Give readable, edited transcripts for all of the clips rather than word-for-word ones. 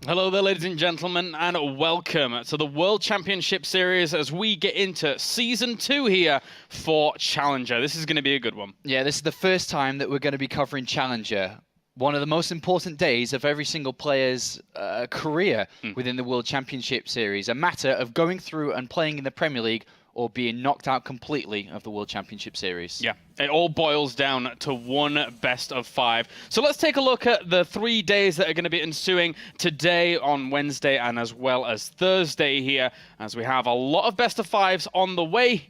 Hello there, ladies and gentlemen, and welcome to the World Championship Series as we get into Season 2 here for Challenger. This is going to be a good one. Yeah, this is the first time that we're going to be covering Challenger. One of the most important days of every single player's career within the World Championship Series. A matter of going through and playing in the Premier League or being knocked out completely of the World Championship Series. Yeah, it all boils down to one best of 5. So let's take a look at the 3 days that are going to be ensuing today on Wednesday and as well as Thursday here, as we have a lot of best of 5s on the way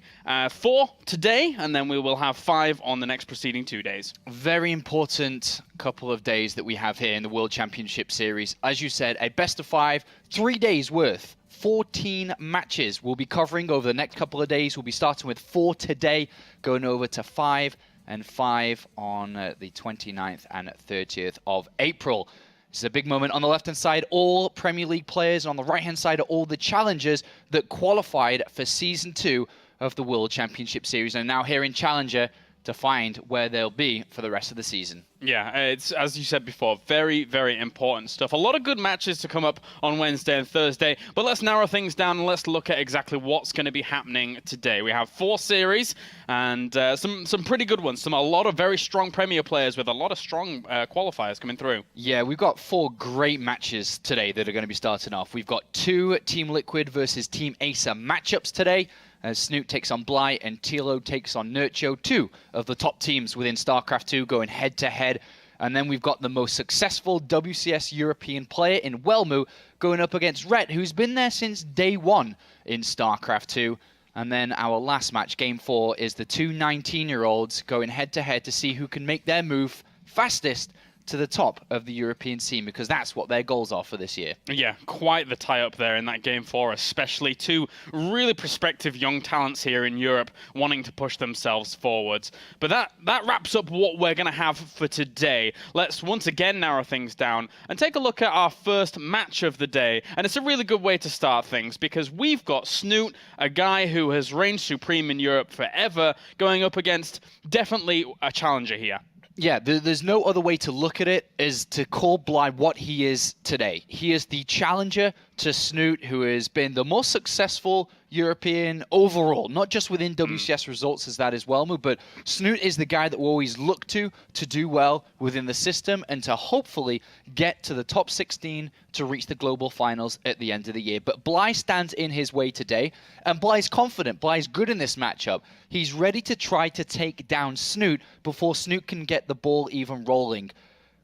for today, and then we will have 5 on the next preceding 2 days. Very important couple of days that we have here in the World Championship Series. As you said, a best of 5, 3 days worth. 14 matches we'll be covering over the next couple of days. We'll be starting with 4 today, going over to 5 and 5 on the 29th and 30th of April. This is a big moment. On the left-hand side, all Premier League players. On the right-hand side are all the challengers that qualified for Season 2 of the World Championship Series and now here in Challenger to find where they'll be for the rest of the season. Yeah, it's, as you said before, very, very important stuff. A lot of good matches to come up on Wednesday and Thursday, but let's narrow things down and let's look at exactly what's going to be happening today. We have 4 series and some pretty good ones. A lot of very strong Premier players with a lot of strong qualifiers coming through. Yeah, we've got 4 great matches today that are going to be starting off. We've got 2 Team Liquid versus Team Acer matchups today, as Snute takes on Bly and Tilo takes on Nurcho, 2 of the top teams within StarCraft 2 going head-to-head. And then we've got the most successful WCS European player in Welmu going up against Rhett, who's been there since day 1 in StarCraft 2. And then our last match, Game 4, is the 2 19-year-olds going head-to-head to see who can make their move fastest to the top of the European scene, because that's what their goals are for this year. Yeah, quite the tie-up there in that Game 4, especially 2 really prospective young talents here in Europe wanting to push themselves forwards. But that wraps up what we're going to have for today. Let's once again narrow things down and take a look at our first match of the day. And it's a really good way to start things because we've got Snute, a guy who has reigned supreme in Europe forever, going up against definitely a challenger here. Yeah, there's no other way to look at it is to call Bly what he is today. He is the challenger to Snute, who has been the most successful European overall, not just within WCS results as that as well, but Snute is the guy that we always look to do well within the system and to hopefully get to the top 16 to reach the global finals at the end of the year. But Bly stands in his way today, and Bly's confident. Bly's good in this matchup. He's ready to try to take down Snute before Snute can get the ball even rolling.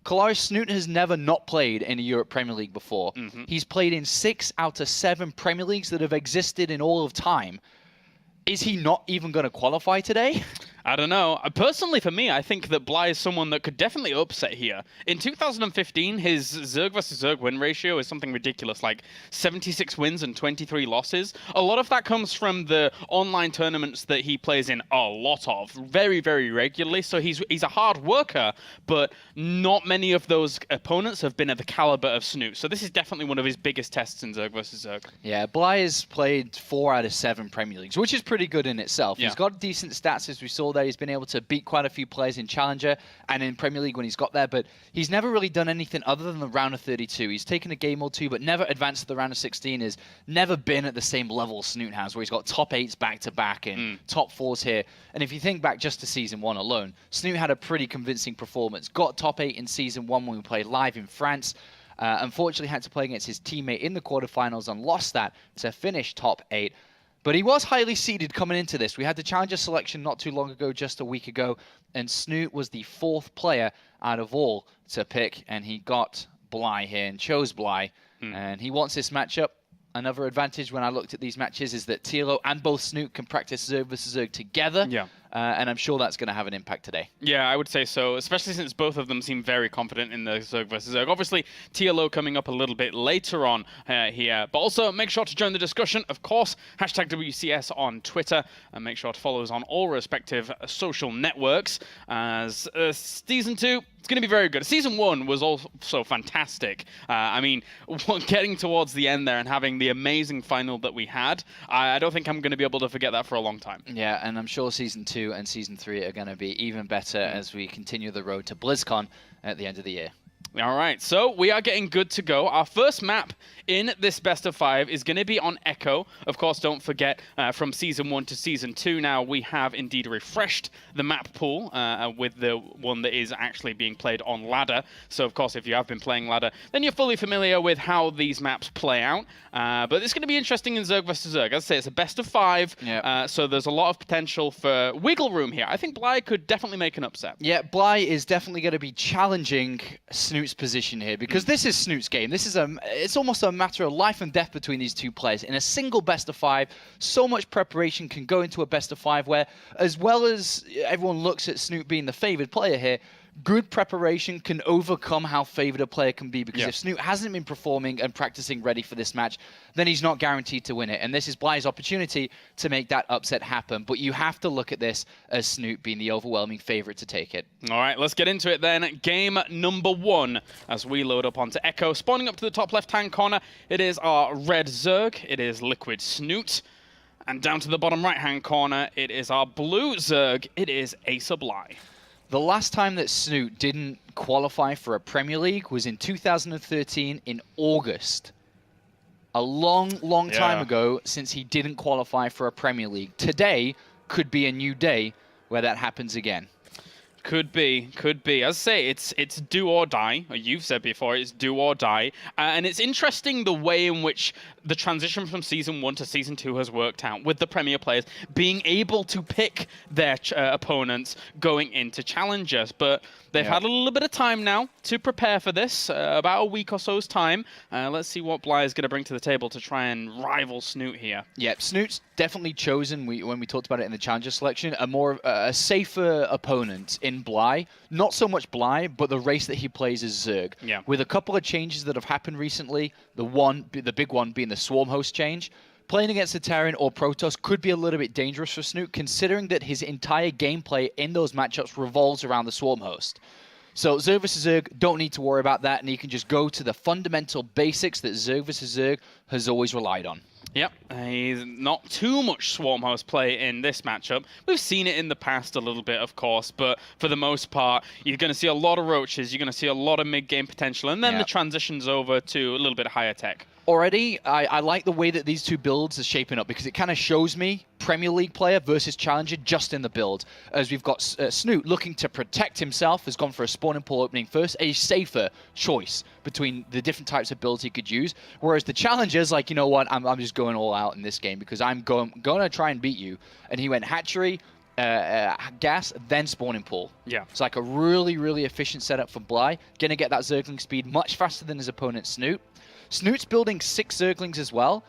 Kalaris, Snute has never not played in a Europe Premier League before. He's played in 6 out of 7 Premier Leagues that have existed in all of time. Is he not even going to qualify today? I don't know. Personally, for me, I think that Bly is someone that could definitely upset here. In 2015, his Zerg versus Zerg win ratio is something ridiculous, like 76 wins and 23 losses. A lot of that comes from the online tournaments that he plays in a lot of, very, very regularly. So he's a hard worker, but not many of those opponents have been at the caliber of Snute. So this is definitely one of his biggest tests in Zerg versus Zerg. Yeah, Bly has played 4 out of 7 Premier Leagues, which is pretty good in itself. Yeah. He's got decent stats, as we saw there. He's been able to beat quite a few players in Challenger and in Premier League when he's got there, but he's never really done anything other than the round of 32. He's taken a game or 2, but never advanced to the round of 16. Has never been at the same level Snute has, where he's got top 8s back-to-back and top 4s here. And if you think back just to Season 1 alone, Snute had a pretty convincing performance. Got top 8 in Season 1 when we played live in France. Unfortunately had to play against his teammate in the quarterfinals and lost that to finish top 8. But he was highly seeded coming into this. We had the Challenger selection not too long ago, just a week ago, and Snute was the 4th player out of all to pick, and he got Bly here and chose Bly, and he wants this matchup. Another advantage when I looked at these matches is that Tilo and both Snute can practice Zerg versus Zerg together. Yeah. And I'm sure that's going to have an impact today. Yeah, I would say so, especially since both of them seem very confident in the Zerg versus Zerg. Obviously, TLO coming up a little bit later on here. But also, make sure to join the discussion. Of course, hashtag WCS on Twitter. And make sure to follow us on all respective social networks. As Season 2... it's going to be very good. Season 1 was also fantastic. I mean, getting towards the end there and having the amazing final that we had, I don't think I'm going to be able to forget that for a long time. Yeah, and I'm sure Season 2 and Season 3 are going to be even better as we continue the road to BlizzCon at the end of the year. All right, so we are getting good to go. Our first map in this best of 5 is going to be on Echo. Of course, don't forget, from Season 1 to Season 2 now, we have indeed refreshed the map pool with the one that is actually being played on ladder. So, of course, if you have been playing ladder, then you're fully familiar with how these maps play out. But it's going to be interesting in Zerg versus Zerg. As I say, it's a best of 5, so there's a lot of potential for wiggle room here. I think Bly could definitely make an upset. Yeah, Bly is definitely going to be challenging Snute's position here, because this is Snute's game. This is it's almost a matter of life and death between these two players. In a single best of 5, so much preparation can go into a best of 5 where, as well as everyone looks at Snute being the favored player here, good preparation can overcome how favored a player can be, because if Snute hasn't been performing and practicing ready for this match, then he's not guaranteed to win it. And this is Bly's opportunity to make that upset happen. But you have to look at this as Snute being the overwhelming favorite to take it. All right, let's get into it then. Game number 1 as we load up onto Echo. Spawning up to the top left-hand corner, it is our red Zerg. It is Liquid Snute. And down to the bottom right-hand corner, it is our blue Zerg. It is Acer Bly. The last time that Snute didn't qualify for a Premier League was in 2013 in August. A long, long time ago since he didn't qualify for a Premier League. Today could be a new day where that happens again. Could be, could be. As I say, it's do or die. Or you've said before, it's do or die. And it's interesting the way in which the transition from Season 1 to Season 2 has worked out, with the Premier players being able to pick their opponents going into Challengers. But they've had a little bit of time now to prepare for this, about a week or so's time. Let's see what Bly is going to bring to the table to try and rival Snute here. Yeah, Snute's definitely chosen, when we talked about it in the Challenger selection, a safer opponent in Bly. Not so much Bly, but the race that he plays is Zerg. Yeah. With a couple of changes that have happened recently, the big one being the Swarm host change, playing against the Terran or Protoss could be a little bit dangerous for Snute, considering that his entire gameplay in those matchups revolves around the Swarm host. So Zerg vs Zerg, don't need to worry about that, and he can just go to the fundamental basics that Zerg vs Zerg has always relied on. Yep, he's not too much Swarm host play in this matchup. We've seen it in the past a little bit, of course, but for the most part, you're going to see a lot of roaches, you're going to see a lot of mid-game potential, and then the transitions over to a little bit higher tech. Already, I like the way that these two builds are shaping up, because it kind of shows me Premier League player versus Challenger just in the build. As we've got Snute looking to protect himself, has gone for a spawning pool opening first, a safer choice between the different types of builds he could use. Whereas the Challenger's like, you know what, I'm just going all out in this game because I'm going to try and beat you. And he went hatchery, gas, then spawning pool. Yeah. It's like a really, really efficient setup for Bly. Going to get that Zergling speed much faster than his opponent Snute. Snute's building 6 Zerglings as well.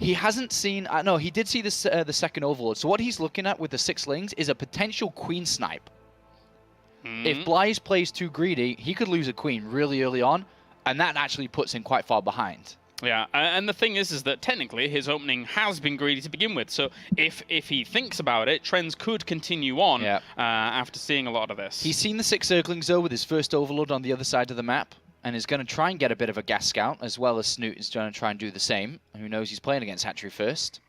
He hasn't seen... no, he did see the second Overlord. So what he's looking at with the 6 Lings is a potential Queen snipe. If Bly's plays too greedy, he could lose a Queen really early on, and that actually puts him quite far behind. Yeah, and the thing is that technically his opening has been greedy to begin with. So if he thinks about it, trends could continue on after seeing a lot of this. He's seen the 6 Zerglings, though, with his first Overlord on the other side of the map, and is going to try and get a bit of a gas scout, as well as Snute is going to try and do the same. Who knows, he's playing against Hatchery first.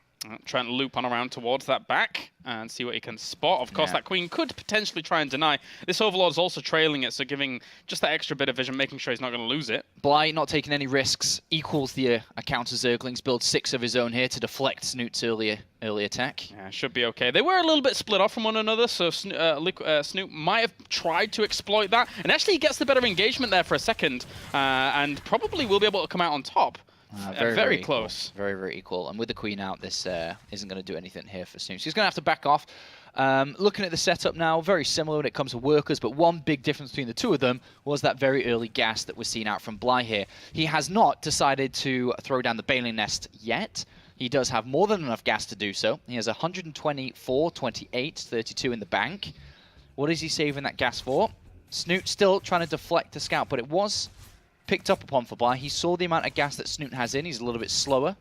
Trying to loop on around towards that back and see what he can spot. Of course, that Queen could potentially try and deny. This Overlord's also trailing it, so giving just that extra bit of vision, making sure he's not going to lose it. Bly not taking any risks, equals the counter Zerglings, builds 6 of his own here to deflect Snute's early attack. Yeah, should be okay. They were a little bit split off from one another, so Snute might have tried to exploit that. And actually, he gets the better engagement there for a second, and probably will be able to come out on top. Very close. Very, very equal. And with the Queen out, this isn't going to do anything here for Snute. So he's going to have to back off. Looking at the setup now, very similar when it comes to workers, but one big difference between the two of them was that very early gas that was seen out from Bly here. He has not decided to throw down the Baneling Nest yet. He does have more than enough gas to do so. He has 124, 28, 32 in the bank. What is he saving that gas for? Snute still trying to deflect the scout, but it was picked up upon for Bly. He saw the amount of gas that Snute has in. He's a little bit slower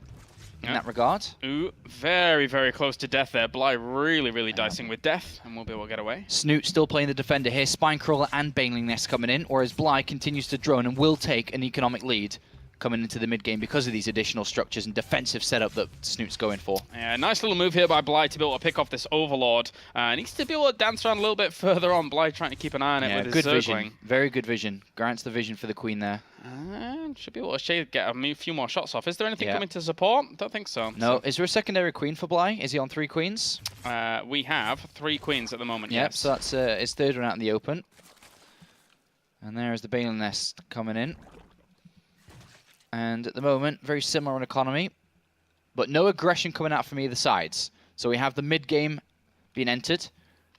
in that regard. Ooh, very, very close to death there. Bly really, really dicing with death, and we'll be able to get away. Snute still playing the defender here. Spinecrawler and Baneling Nest coming in, whereas Bly continues to drone and will take an economic lead coming into the mid game because of these additional structures and defensive setup that Snute's going for. Yeah, nice little move here by Bly to be able to pick off this Overlord. Needs to be able to dance around a little bit further on. Bly trying to keep an eye on it with his good Zergling. vision. Very good vision. Grants the vision for the Queen there. Should be able to get a few more shots off. Is there anything coming to support? Don't think so. No. Is there a secondary Queen for Bly? Is he on 3 Queens? We have 3 Queens at the moment, Yep, yes. so that's his third one out in the open. And there is the Baneling Nest coming in. And at the moment, very similar on economy, but no aggression coming out from either sides. So we have the mid game being entered,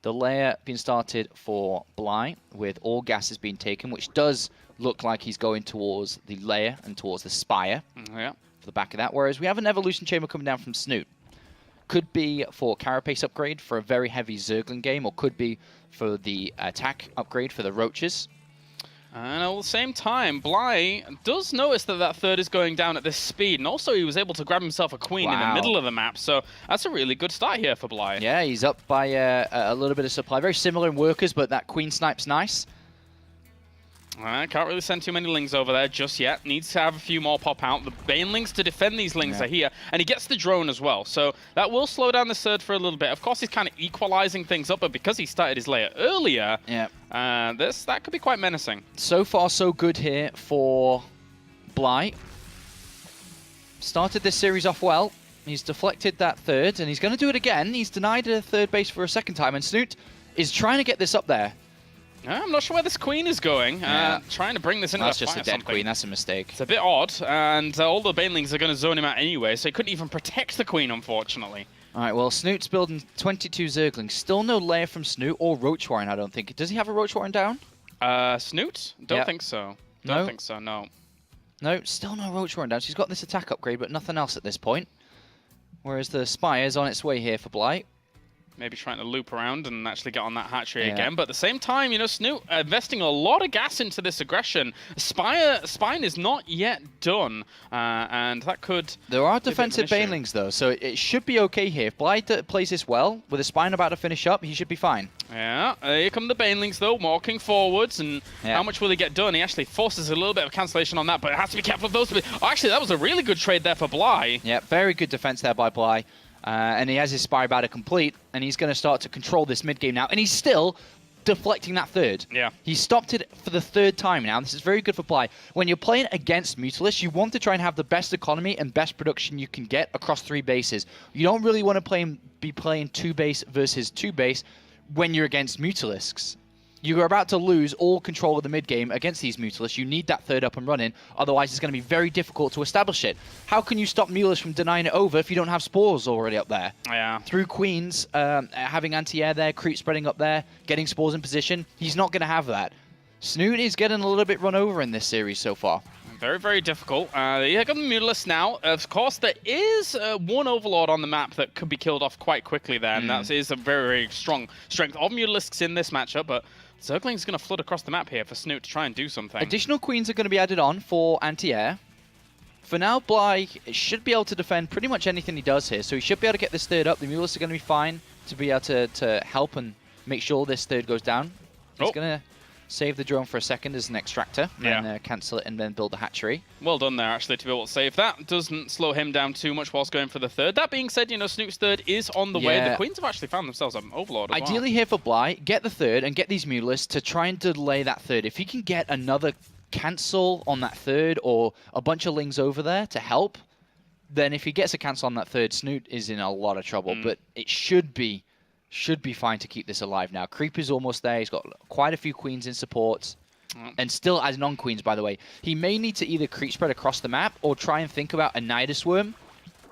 the layer being started for Bly, with all gases being taken, which does look like he's going towards the layer and towards the spire Yeah. for the back of that. Whereas we have an evolution chamber coming down from Snute. Could be for carapace upgrade for a very heavy Zergling game, or could be for the attack upgrade for the roaches. And at the same time, Bly does notice that that third is going down at this speed, and also he was able to grab himself a Queen in the middle of the map, so that's a really good start here for Bly. Yeah, he's up by a little bit of supply. Very similar in workers, but that Queen snipe's nice. Can't really send too many Lings over there just yet. Needs to have a few more pop out. The Banelings to defend these Lings are here, and he gets the drone as well, so that will slow down the third for a little bit. Of course, he's kind of equalizing things up, but because he started his layer earlier, that could be quite menacing. So far, so good here for Bly. Started this series off well. He's deflected that third, and he's going to do it again. He's denied a third base for a second time, and Snute is trying to get this up there. I'm not sure where this Queen is going. Trying to bring this into That's the just a dead Queen. That's a mistake. It's a bit odd, and all the Banelings are going to zone him out anyway, so he couldn't even protect the Queen, unfortunately. All right, well, Snute's building 22 Zerglings. Still no layer from Snute or Roach Warren, I don't think. Does he have a Roach Warren down? Snute? Don't think so. Don't think so, no. No, still no Roach Warren down. She's got this attack upgrade, but nothing else at this point. Whereas the Spire is on its way here for Bly. Maybe trying to loop around and actually get on that hatchery again. But at the same time, you know, Snute investing a lot of gas into this aggression. Spine is not yet done, and that could... There are defensive Banelings, though, so it should be okay here. If Bly plays this well, with the Spine about to finish up, he should be fine. Yeah, here come the Banelings, though, walking forwards, and how much will he get done? He actually forces a little bit of cancellation on that, but it has to be careful of those. Oh, actually, that was a really good trade there for Bly. Yeah, very good defense there by Bly. And he has his Spire about to complete, and he's going to start to control this mid-game now. And he's still deflecting that third. Yeah. He stopped it for the third time now. This is very good for Bly. When you're playing against Mutalisk, you want to try and have the best economy and best production you can get across 3 bases. You don't really want to be playing 2 base versus 2 base when you're against Mutalisks. You are about to lose all control of the mid-game against these Mutalisks. You need that third up and running, otherwise it's going to be very difficult to establish it. How can you stop Mutalisk from denying it over if you don't have spores already up there? Yeah. Through Queens, having anti-air there, creep spreading up there, getting spores in position, he's not going to have that. Snute is getting a little bit run over in this series so far. Very, very difficult. You got the Mutalisk now. Of course, there is one Overlord on the map that could be killed off quite quickly there, and that is a very, very strong strength of Mutalisks in this matchup, but Zergling's going to flood across the map here for Snute to try and do something. Additional Queens are going to be added on for anti-air. For now, Bly should be able to defend pretty much anything he does here, so he should be able to get this third up. The Mutalisks are going to be fine to be able to help and make sure this third goes down. He's going to save the drone for a second as an extractor, and cancel it and then build the hatchery. Well done there, actually, to be able to save that. Doesn't slow him down too much whilst going for the third. That being said, you know, Snute's third is on the way. The Queens have actually found themselves an Overlord as Ideally here for Bly, get the third and get these Mutalisks to try and delay that third. If he can get another cancel on that third or a bunch of Lings over there to help, then if he gets a cancel on that third, Snute is in a lot of trouble. But it should be fine to keep this alive now. Creep is almost there. He's got quite a few Queens in support. And still has non-Queens, by the way. He may need to either creep spread across the map or try and think about a Nidus Worm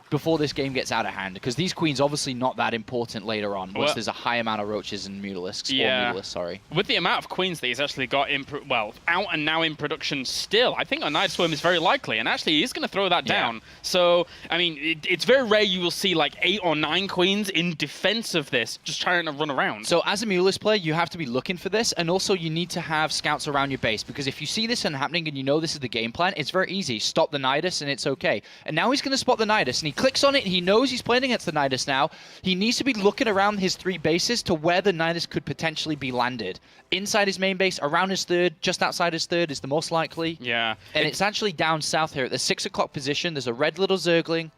before this game gets out of hand, because these Queens obviously not that important later on once there's a high amount of Roaches and Mutalisks. Yeah. Or Mutalisks, sorry. With the amount of Queens that he's actually got out and now in production still, I think a Nidus Worm is very likely, and actually he's going to throw that down. So, I mean, it's very rare you will see like 8 or 9 Queens in defense of this, just trying to run around. So as a Mutalisk player, you have to be looking for this, and also you need to have scouts around your base, because if you see this happening and you know this is the game plan, it's very easy. Stop the Nidus and it's okay. And now he's going to spot the Nidus, and he clicks on it. He knows he's playing against the Nidus now. He needs to be looking around his 3 bases to where the Nidus could potentially be landed. Inside his main base, around his 3rd, just outside his 3rd is the most likely. Yeah. And it's actually down south here at the 6 o'clock position. There's a red little Zergling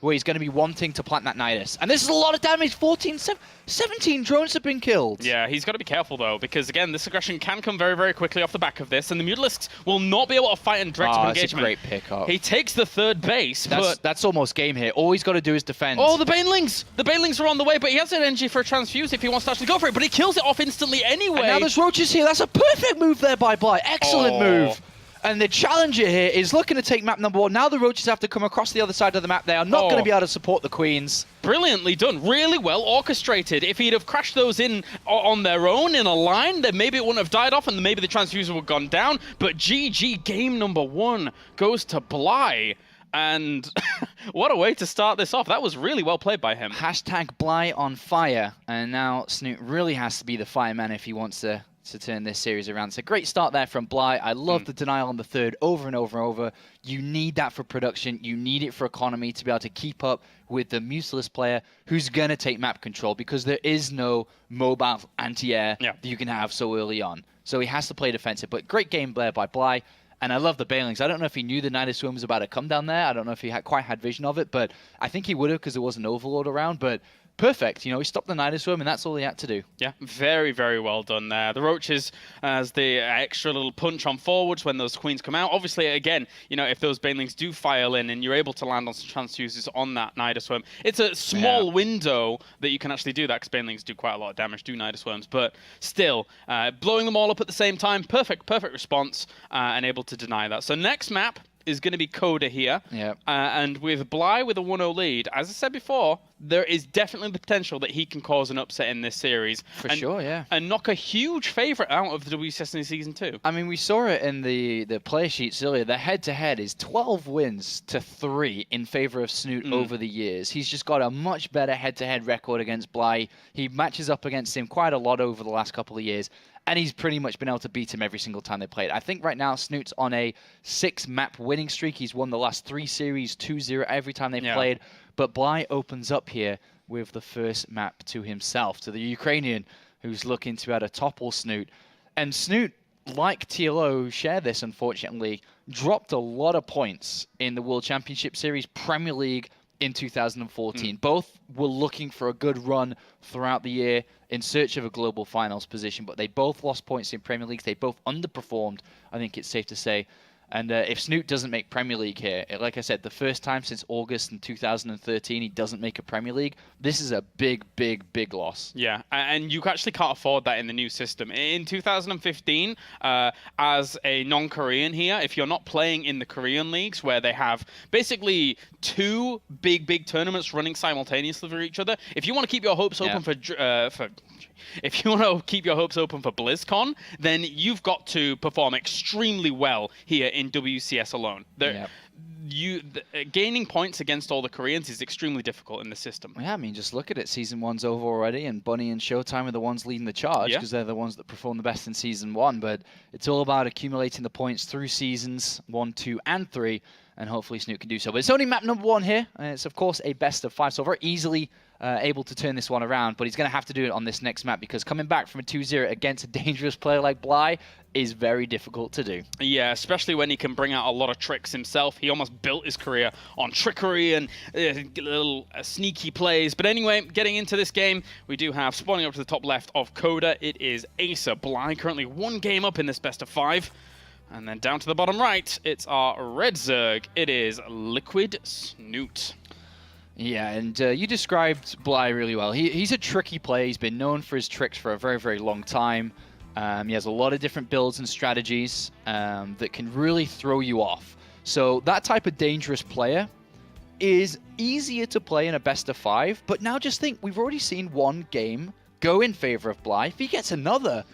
where he's going to be wanting to plant that Nidus. And this is a lot of damage. 17 drones have been killed. Yeah, he's got to be careful, though, because, again, this aggression can come very, very quickly off the back of this, and the Mutalisks will not be able to fight in direct engagement. That's a great pickup. He takes the 3rd base, but... That's almost game here. All he's got to do is defend. Oh, the Banelings! The Banelings are on the way, but he has an energy for a transfuse if he wants to actually go for it, but he kills it off instantly anyway. And now there's roaches here. That's a perfect move there by Bly. Excellent move. And the challenger here is looking to take map number 1. Now the roaches have to come across the other side of the map. They are not going to be able to support the queens. Brilliantly done. Really well orchestrated. If he'd have crashed those in on their own in a line, then maybe it wouldn't have died off and maybe the transfuser would have gone down. But GG, game number 1 goes to Bly. And what a way to start this off. That was really well played by him. Hashtag Bly on fire. And now Snute really has to be the fireman if he wants to turn this series around. It's a great start there from Bly. I love the denial on the 3rd over and over and over. You need that for production. You need it for economy to be able to keep up with the Mutalisk player who's going to take map control because there is no mobile anti-air that you can have so early on. So he has to play defensive. But great game there by Bly. And I love the Banelings. I don't know if he knew the Nidus Swarm was about to come down there. I don't know if he quite had vision of it, but I think he would have because there was an Overlord around. But perfect. You know, he stopped the Nidus Swarm, and that's all he had to do. Yeah, very, very well done there. The roaches as the extra little punch on forwards when those queens come out. Obviously, again, you know, if those Banelings do file in and you're able to land on some transfuses on that Nidus Swarm, it's a small window that you can actually do that because Banelings do quite a lot of damage, do Nidus Swarms. But still, blowing them all up at the same time, perfect response, and able to deny that. So next map is going to be Coda here. And with Bly with a 1-0 lead, as I said before, there is definitely the potential that he can cause an upset in this series. For sure, yeah. And knock a huge favourite out of the WCS in Season 2. I mean, we saw it in the player sheets earlier. The head-to-head is 12 wins to 3 in favour of Snute over the years. He's just got a much better head-to-head record against Bly. He matches up against him quite a lot over the last couple of years. And he's pretty much been able to beat him every single time they played. I think right now Snute's on a 6-map winning streak. He's won the last 3 series 2-0 every time they've played. But Bly opens up here with the first map to himself, to the Ukrainian, who's looking to be able to topple Snute. And Snute, like TLO, who share this, unfortunately, dropped a lot of points in the World Championship Series, Premier League in 2014. Both were looking for a good run throughout the year in search of a global finals position, but they both lost points in Premier Leagues. They both underperformed, I think it's safe to say. And if Snute doesn't make Premier League here, like I said, the first time since August in 2013 he doesn't make a Premier League, this is a big, big, big loss. Yeah, and you actually can't afford that in the new system. In 2015, as a non-Korean here, if you're not playing in the Korean leagues where they have basically 2 big tournaments running simultaneously for each other, if you want to keep your hopes open if you want to keep your hopes open for BlizzCon, then you've got to perform extremely well here in WCS alone. Gaining points against all the Koreans is extremely difficult in the system. Yeah, I mean, just look at it. Season 1's over already, and Bunny and Showtime are the ones leading the charge because they're the ones that perform the best in Season 1. But it's all about accumulating the points through Seasons 1, 2, and 3, and hopefully Snute can do so. But it's only map number 1 here, and it's, of course, a best of 5, so very easily able to turn this one around, but he's going to have to do it on this next map because coming back from a 2-0 against a dangerous player like Bly is very difficult to do. Yeah, especially when he can bring out a lot of tricks himself. He almost built his career on trickery and little sneaky plays. But anyway, getting into this game, we do have, spawning up to the top left of Coda, it is Acer Bly, currently 1 game up in this best of 5. And then down to the bottom right, it's our Red Zerg. It is Liquid Snute. Yeah, and you described Bly really well. He's a tricky player. He's been known for his tricks for a very, very long time. He has a lot of different builds and strategies that can really throw you off. So that type of dangerous player is easier to play in a best of 5. But now just think, we've already seen 1 game go in favor of Bly. If he gets another,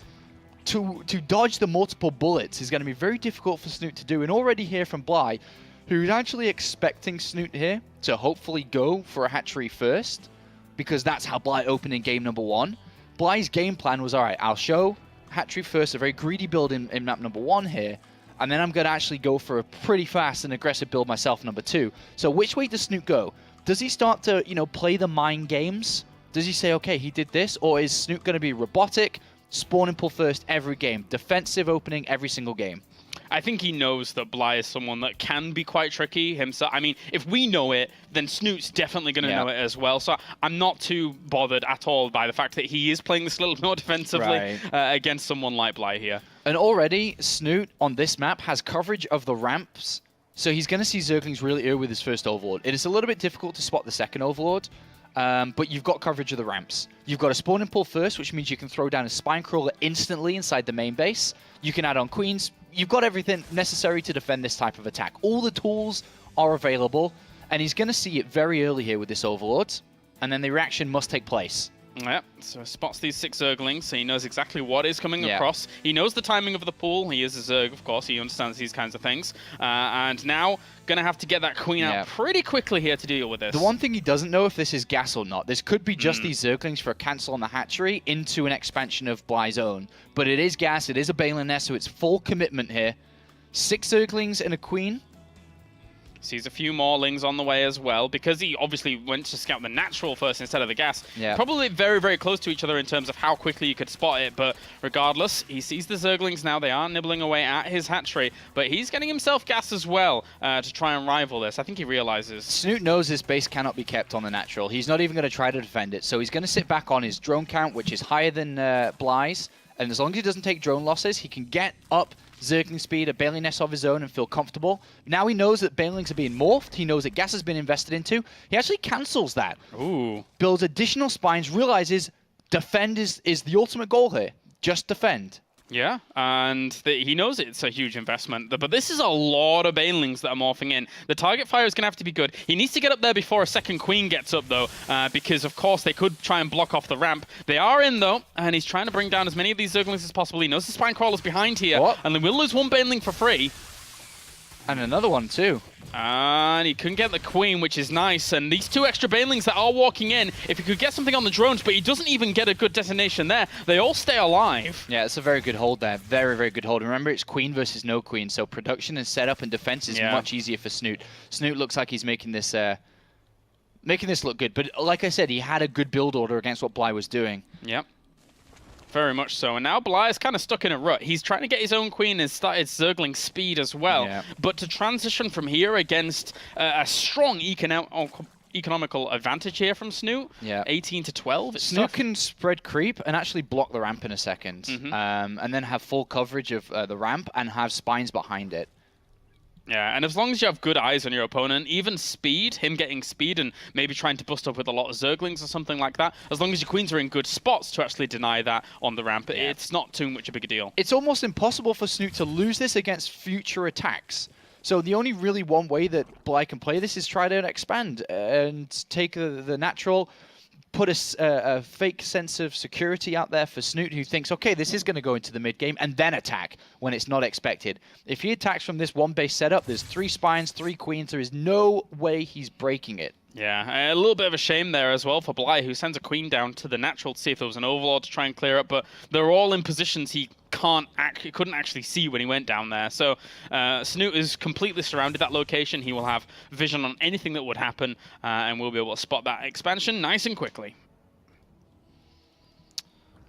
to dodge the multiple bullets is going to be very difficult for Snute to do. And already here from Bly, who's actually expecting Snute here to hopefully go for a hatchery first, because that's how Bly opened in game number 1. Bly's game plan was, all right, I'll show hatchery first, a very greedy build in map number 1 here, and then I'm going to actually go for a pretty fast and aggressive build myself, number 2. So which way does Snute go? Does he start to, you know, play the mind games? Does he say, okay, he did this? Or is Snute going to be robotic, spawn and pull first every game, defensive opening every single game? I think he knows that Bly is someone that can be quite tricky himself. I mean, if we know it, then Snute's definitely going to know it as well. So I'm not too bothered at all by the fact that he is playing this a little more defensively against someone like Bly here. And already, Snute on this map has coverage of the ramps. So he's going to see Zerglings really early with his first Overlord. It is a little bit difficult to spot the second Overlord. But you've got coverage of the ramps. You've got a spawn and pull first, which means you can throw down a spine crawler instantly inside the main base. You can add on queens. You've got everything necessary to defend this type of attack. All the tools are available, and he's going to see it very early here with this Overlord, and then the reaction must take place. Yeah, so spots these 6 Zerglings, so he knows exactly what is coming across. He knows the timing of the pool. He is a Zerg, of course. He understands these kinds of things. And now, going to have to get that queen out pretty quickly here to deal with this. The one thing he doesn't know if this is gas or not. This could be just these Zerglings for a cancel on the hatchery into an expansion of Bly's own. But it is gas. It is a Balin nest, so it's full commitment here. 6 Zerglings and a queen. Sees a few more Lings on the way as well, because he obviously went to scout the natural first instead of the gas. Probably very, very close to each other in terms of how quickly you could spot it, but regardless, he sees the Zerglings now. They are nibbling away at his hatchery, but he's getting himself gas as well to try and rival this. I think he realizes. Snute knows his base cannot be kept on the natural. He's not even going to try to defend it, so he's going to sit back on his drone count, which is higher than Bly's, and as long as he doesn't take drone losses, he can get up Zergling speed, a Balin nest of his own, and feel comfortable. Now he knows that Balings are being morphed. He knows that gas has been invested into. He actually cancels that. Builds additional spines, realizes defend is the ultimate goal here. Just defend. Yeah, and he knows it's a huge investment, but this is a lot of Banelings that are morphing in. The target fire is going to have to be good. He needs to get up there before a second queen gets up, though, because, of course, they could try and block off the ramp. They are in, though, and he's trying to bring down as many of these Zerglings as possible. He knows the Spine Crawler's behind here, and they will lose one Baneling for free. And another one, too. And he couldn't get the queen, which is nice. And these 2 extra Banelings that are walking in, if he could get something on the drones, but he doesn't even get a good detonation there, they all stay alive. Yeah, it's a very good hold there. Very, very good hold. Remember, it's queen versus no queen, so production and setup and defense is much easier for Snute. Snute looks like he's making this look good. But like I said, he had a good build order against what Bly was doing. Yep. Very much so. And now Bly is kind of stuck in a rut. He's trying to get his own queen and started Zergling speed as well. But to transition from here against a strong economical advantage here from Snute, 18 to 12. Snute can spread creep and actually block the ramp in a second. And then have full coverage of the ramp and have spines behind it. Yeah, and as long as you have good eyes on your opponent, even speed, him getting speed and maybe trying to bust up with a lot of Zerglings or something like that, as long as your queens are in good spots to actually deny that on the ramp, it's not too much a big a deal. It's almost impossible for Snute to lose this against future attacks. So the only really one way that Bly can play this is try to expand and take the natural, put a fake sense of security out there for Snute, who thinks, okay, this is going to go into the mid game, and then attack when it's not expected. If he attacks from this one base setup, there's 3 spines, 3 queens. There is no way he's breaking it. Yeah, a little bit of a shame there as well for Bly, who sends a queen down to the natural to see if there was an Overlord to try and clear up, but they're all in positions he couldn't actually see when he went down there. So Snute is completely surrounded that location. He will have vision on anything that would happen, and we'll be able to spot that expansion nice and quickly.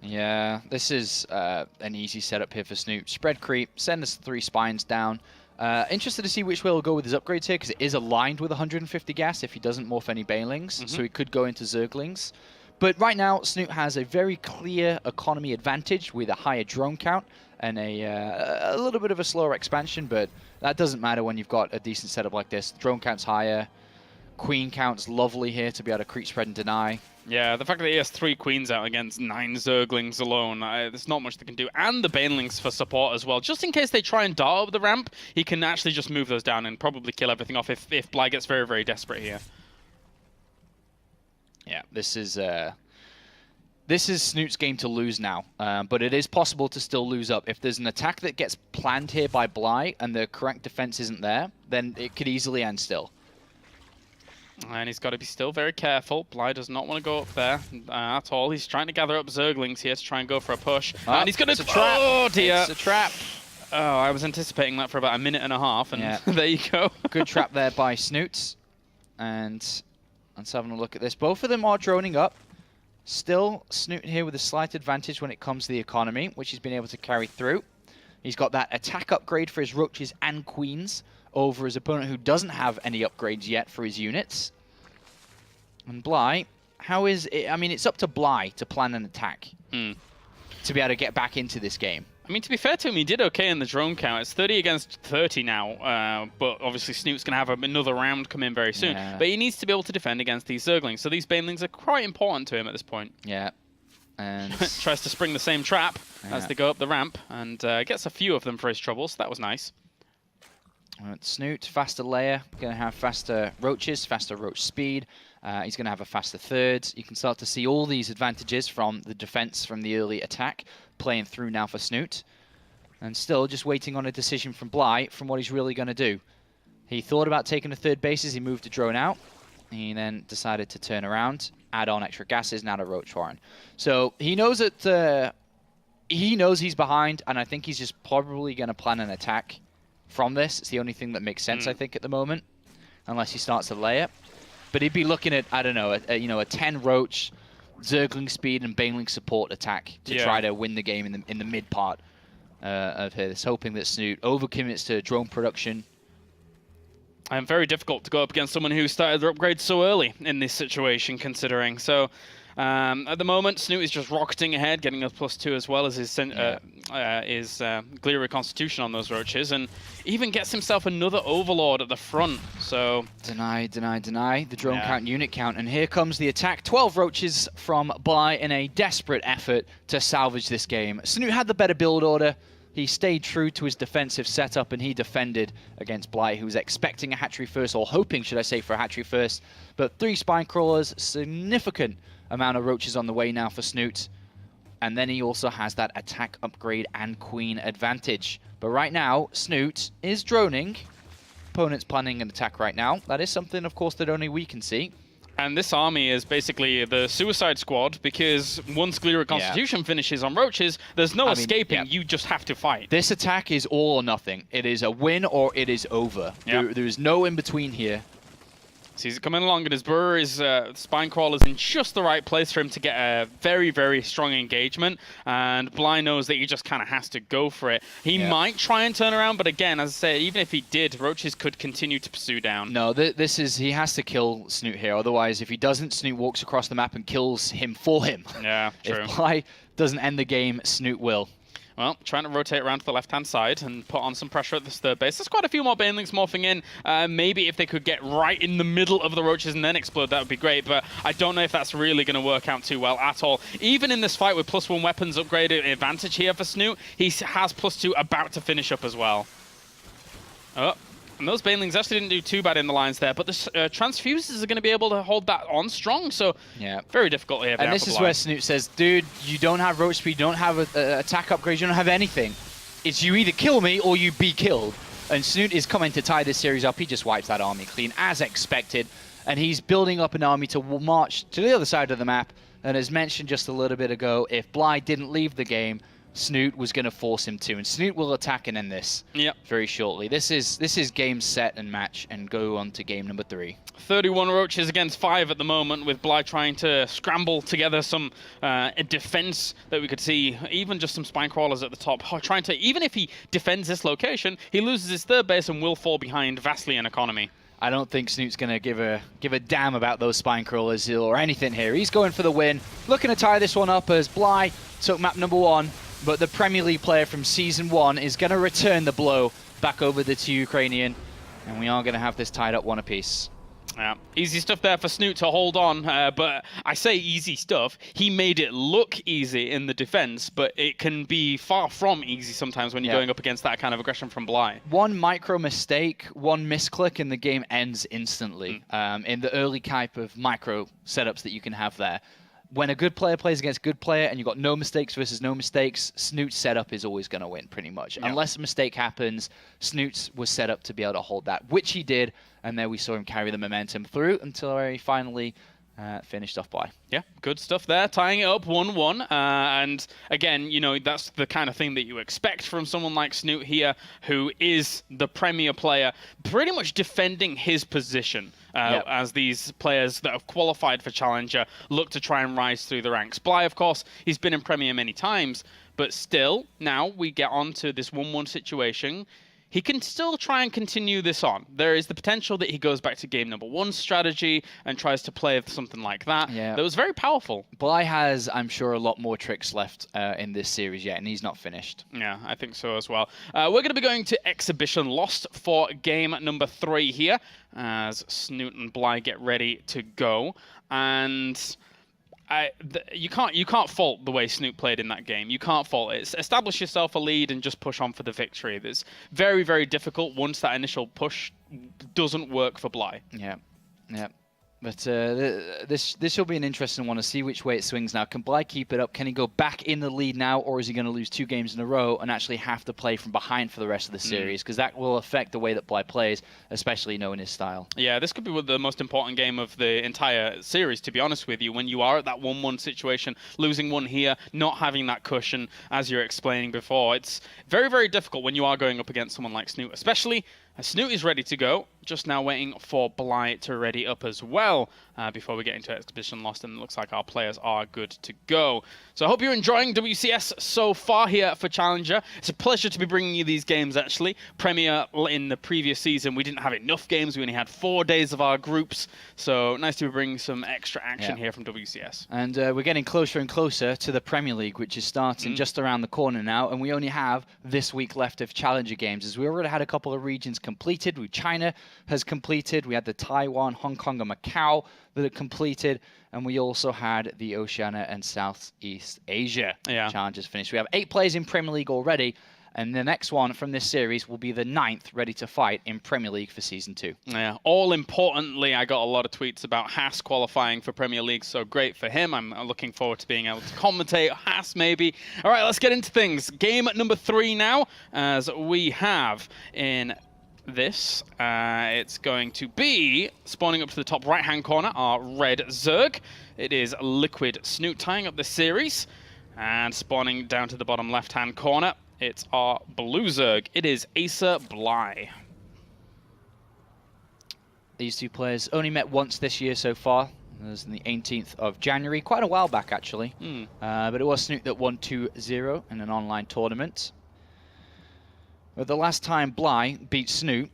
Yeah, this is an easy setup here for Snute. Spread creep, send us 3 spines down. Interested to see which way he'll go with his upgrades here, because it is aligned with 150 gas if he doesn't morph any Banelings, so he could go into Zerglings. But right now, Snute has a very clear economy advantage with a higher drone count and a little bit of a slower expansion, but that doesn't matter when you've got a decent setup like this. Drone count's higher, queen count's lovely here to be able to creep, spread, and deny. Yeah, the fact that he has 3 queens out against 9 Zerglings alone, there's not much they can do. And the Banelings for support as well. Just in case they try and dart up the ramp, he can actually just move those down and probably kill everything off if Bly gets very, very desperate here. Yeah, this is Snute's game to lose now, but it is possible to still lose up. If there's an attack that gets planned here by Bly and the correct defense isn't there, then it could easily end still. And he's got to be still very careful. Bly does not want to go up there at all. He's trying to gather up Zerglings here to try and go for a push. And he's going to... It's a trap. Oh, dear. It's a trap. Oh, I was anticipating that for about a minute and a half, and Yeah. there you go. Good trap there by Snute. And let's have a look at this. Both of them are droning up. Still, Snute here with a slight advantage when it comes to the economy, which he's been able to carry through. He's got that attack upgrade for his roaches and queens over his opponent who doesn't have any upgrades yet for his units. And Bly, how is it? I mean, it's up to Bly to plan an attack to be able to get back into this game. I mean, to be fair to him, he did okay in the drone count. It's 30 against 30 now, but obviously Snute's going to have another round come in very soon. Yeah. But he needs to be able to defend against these Zerglings, so these Banelings are quite important to him at this point. Yeah. And Tries to spring the same trap as they go up the ramp, and gets a few of them for his trouble, so that was nice. Snute, faster layer, going to have faster roaches, faster roach speed. He's going to have a faster third. You can start to see all these advantages from the defense from the early attack playing through now for Snute. And still just waiting on a decision from Bly from what he's really going to do. He thought about taking a third base as he moved the drone out. He then decided to turn around, add on extra gases, now to Roach Warren. So he knows that he knows he's behind, and I think he's just probably going to plan an attack from this. It's the only thing that makes sense, I think, at the moment, unless he starts to layer. But he'd be looking at, I don't know, a 10 Roach, Zergling speed, and Baneling support attack to try to win the game in the mid part of his, hoping that Snute overcommits to drone production. And very difficult to go up against someone who started their upgrades so early in this situation, considering. So at the moment, Snute is just rocketing ahead, getting a +2 as well as his Gliria Constitution on those roaches, and even gets himself another Overlord at the front. So Deny the drone count, unit count, and here comes the attack. 12 roaches from Bly in a desperate effort to salvage this game. Snute had the better build order. He stayed true to his defensive setup, and he defended against Bly, who was expecting a hatchery first, or hoping, should I say, for a hatchery first. But 3 spine crawlers, significant amount of roaches on the way now for Snute. And then he also has that attack upgrade and queen advantage. But right now, Snute is droning. Opponent's planning an attack right now. That is something, of course, that only we can see. And this army is basically the Suicide Squad, because once Gliria Constitution finishes on roaches, there's no escaping. You just have to fight. This attack is all or nothing. It is a win or it is over. There is no in between here. Sees it coming along, and his Brewer's Spine Crawler's in just the right place for him to get a very, very strong engagement. And Bly knows that he just kind of has to go for it. He might try and turn around, but again, as I say, even if he did, roaches could continue to pursue down. No, this is, he has to kill Snute here. Otherwise, if he doesn't, Snute walks across the map and kills him for him. Yeah, true. If Bly doesn't end the game, Snute will. Well, trying to rotate around to the left-hand side and put on some pressure at this third base. There's quite a few more Banelings morphing in. Maybe if they could get right in the middle of the roaches and then explode, that would be great. But I don't know if that's really going to work out too well at all. Even in this fight with +1 weapons upgrade advantage here for Snute, he has +2 about to finish up as well. Oh. And those Banelings actually didn't do too bad in the lines there, but the Transfuses are going to be able to hold that on strong, so very difficult here. And this is where Snute says, dude, you don't have roach speed, you don't have attack upgrades, you don't have anything. It's you either kill me or you be killed. And Snute is coming to tie this series up. He just wipes that army clean, as expected. And he's building up an army to march to the other side of the map. And as mentioned just a little bit ago, if Bly didn't leave the game, Snute was going to force him to, and Snute will attack and end this very shortly. This is game, set, and match, and go on to game number 3. 31 roaches against 5 at the moment, with Bly trying to scramble together some defense that we could see, even just some spine crawlers at the top. Trying to, even if he defends this location, he loses his third base and will fall behind vastly in economy. I don't think Snute's going to give a damn about those spine crawlers or anything here. He's going for the win, looking to tie this one up as Bly took map number 1. But the Premier League player from Season 1 is going to return the blow back over to Ukrainian. And we are going to have this tied up 1 apiece. Yeah, easy stuff there for Snute to hold on. But I say easy stuff. He made it look easy in the defense, but it can be far from easy sometimes when you're going up against that kind of aggression from Bly. One micro mistake, one misclick, and the game ends instantly. In the early type of micro setups that you can have there. When a good player plays against a good player and you've got no mistakes versus no mistakes, Snute's setup is always going to win, pretty much. Unless a mistake happens, Snute's was set up to be able to hold that, which he did, and there we saw him carry the momentum through until he finally finished off Bly. Yeah, good stuff there, tying it up 1-1. And again, you know, that's the kind of thing that you expect from someone like Snute here, who is the premier player, pretty much defending his position as these players that have qualified for Challenger look to try and rise through the ranks. Bly, of course, he's been in Premier many times, but still, now we get on to this 1-1 situation. He can still try and continue this on. There is the potential that he goes back to game number 1 strategy and tries to play something like that. Yeah. That was very powerful. Bly has, I'm sure, a lot more tricks left in this series yet, and he's not finished. Yeah, I think so as well. We're going to be going to Exhibition Lost for game number 3 here, as Snute and Bly get ready to go. And you can't fault the way Snute played in that game. You can't fault it. Establish yourself a lead and just push on for the victory. It's very, very difficult once that initial push doesn't work for Bly. Yeah, yeah. But this will be an interesting one to see which way it swings now. Can Bly keep it up? Can he go back in the lead now, or is he going to lose 2 games in a row and actually have to play from behind for the rest of the series? Because that will affect the way that Bly plays, especially knowing his style. Yeah, this could be the most important game of the entire series, to be honest with you. When you are at that 1-1 situation, losing 1 here, not having that cushion, as you're explaining before, it's very, very difficult when you are going up against someone like Snute, especially Snute is ready to go, just now waiting for Bly to ready up as well before we get into Exhibition Lost, and it looks like our players are good to go. So I hope you're enjoying WCS so far here for Challenger. It's a pleasure to be bringing you these games, actually. Premier, in the previous season, we didn't have enough games. We only had 4 days of our groups, so nice to be bringing some extra action here from WCS. And we're getting closer and closer to the Premier League, which is starting just around the corner now, and we only have this week left of Challenger games, as we already had a couple of regions completed. China has completed. We had the Taiwan, Hong Kong, and Macau that are completed, and we also had the Oceania and Southeast Asia challenges finished. We have 8 players in Premier League already, and the next one from this series will be the 9th ready to fight in Premier League for Season 2. Yeah, all importantly, I got a lot of tweets about Haas qualifying for Premier League, so great for him. I'm looking forward to being able to commentate Haas maybe. All right, let's get into things. Game number 3 now, as we have in this. It's going to be spawning up to the top right-hand corner, our red Zerg. It is Liquid Snute tying up the series. And spawning down to the bottom left-hand corner, it's our blue Zerg. It is Acer Bly. These 2 players only met once this year so far. It was on the 18th of January, quite a while back actually. But it was Snute that won 2-0 in an online tournament. But the last time Bly beat Snute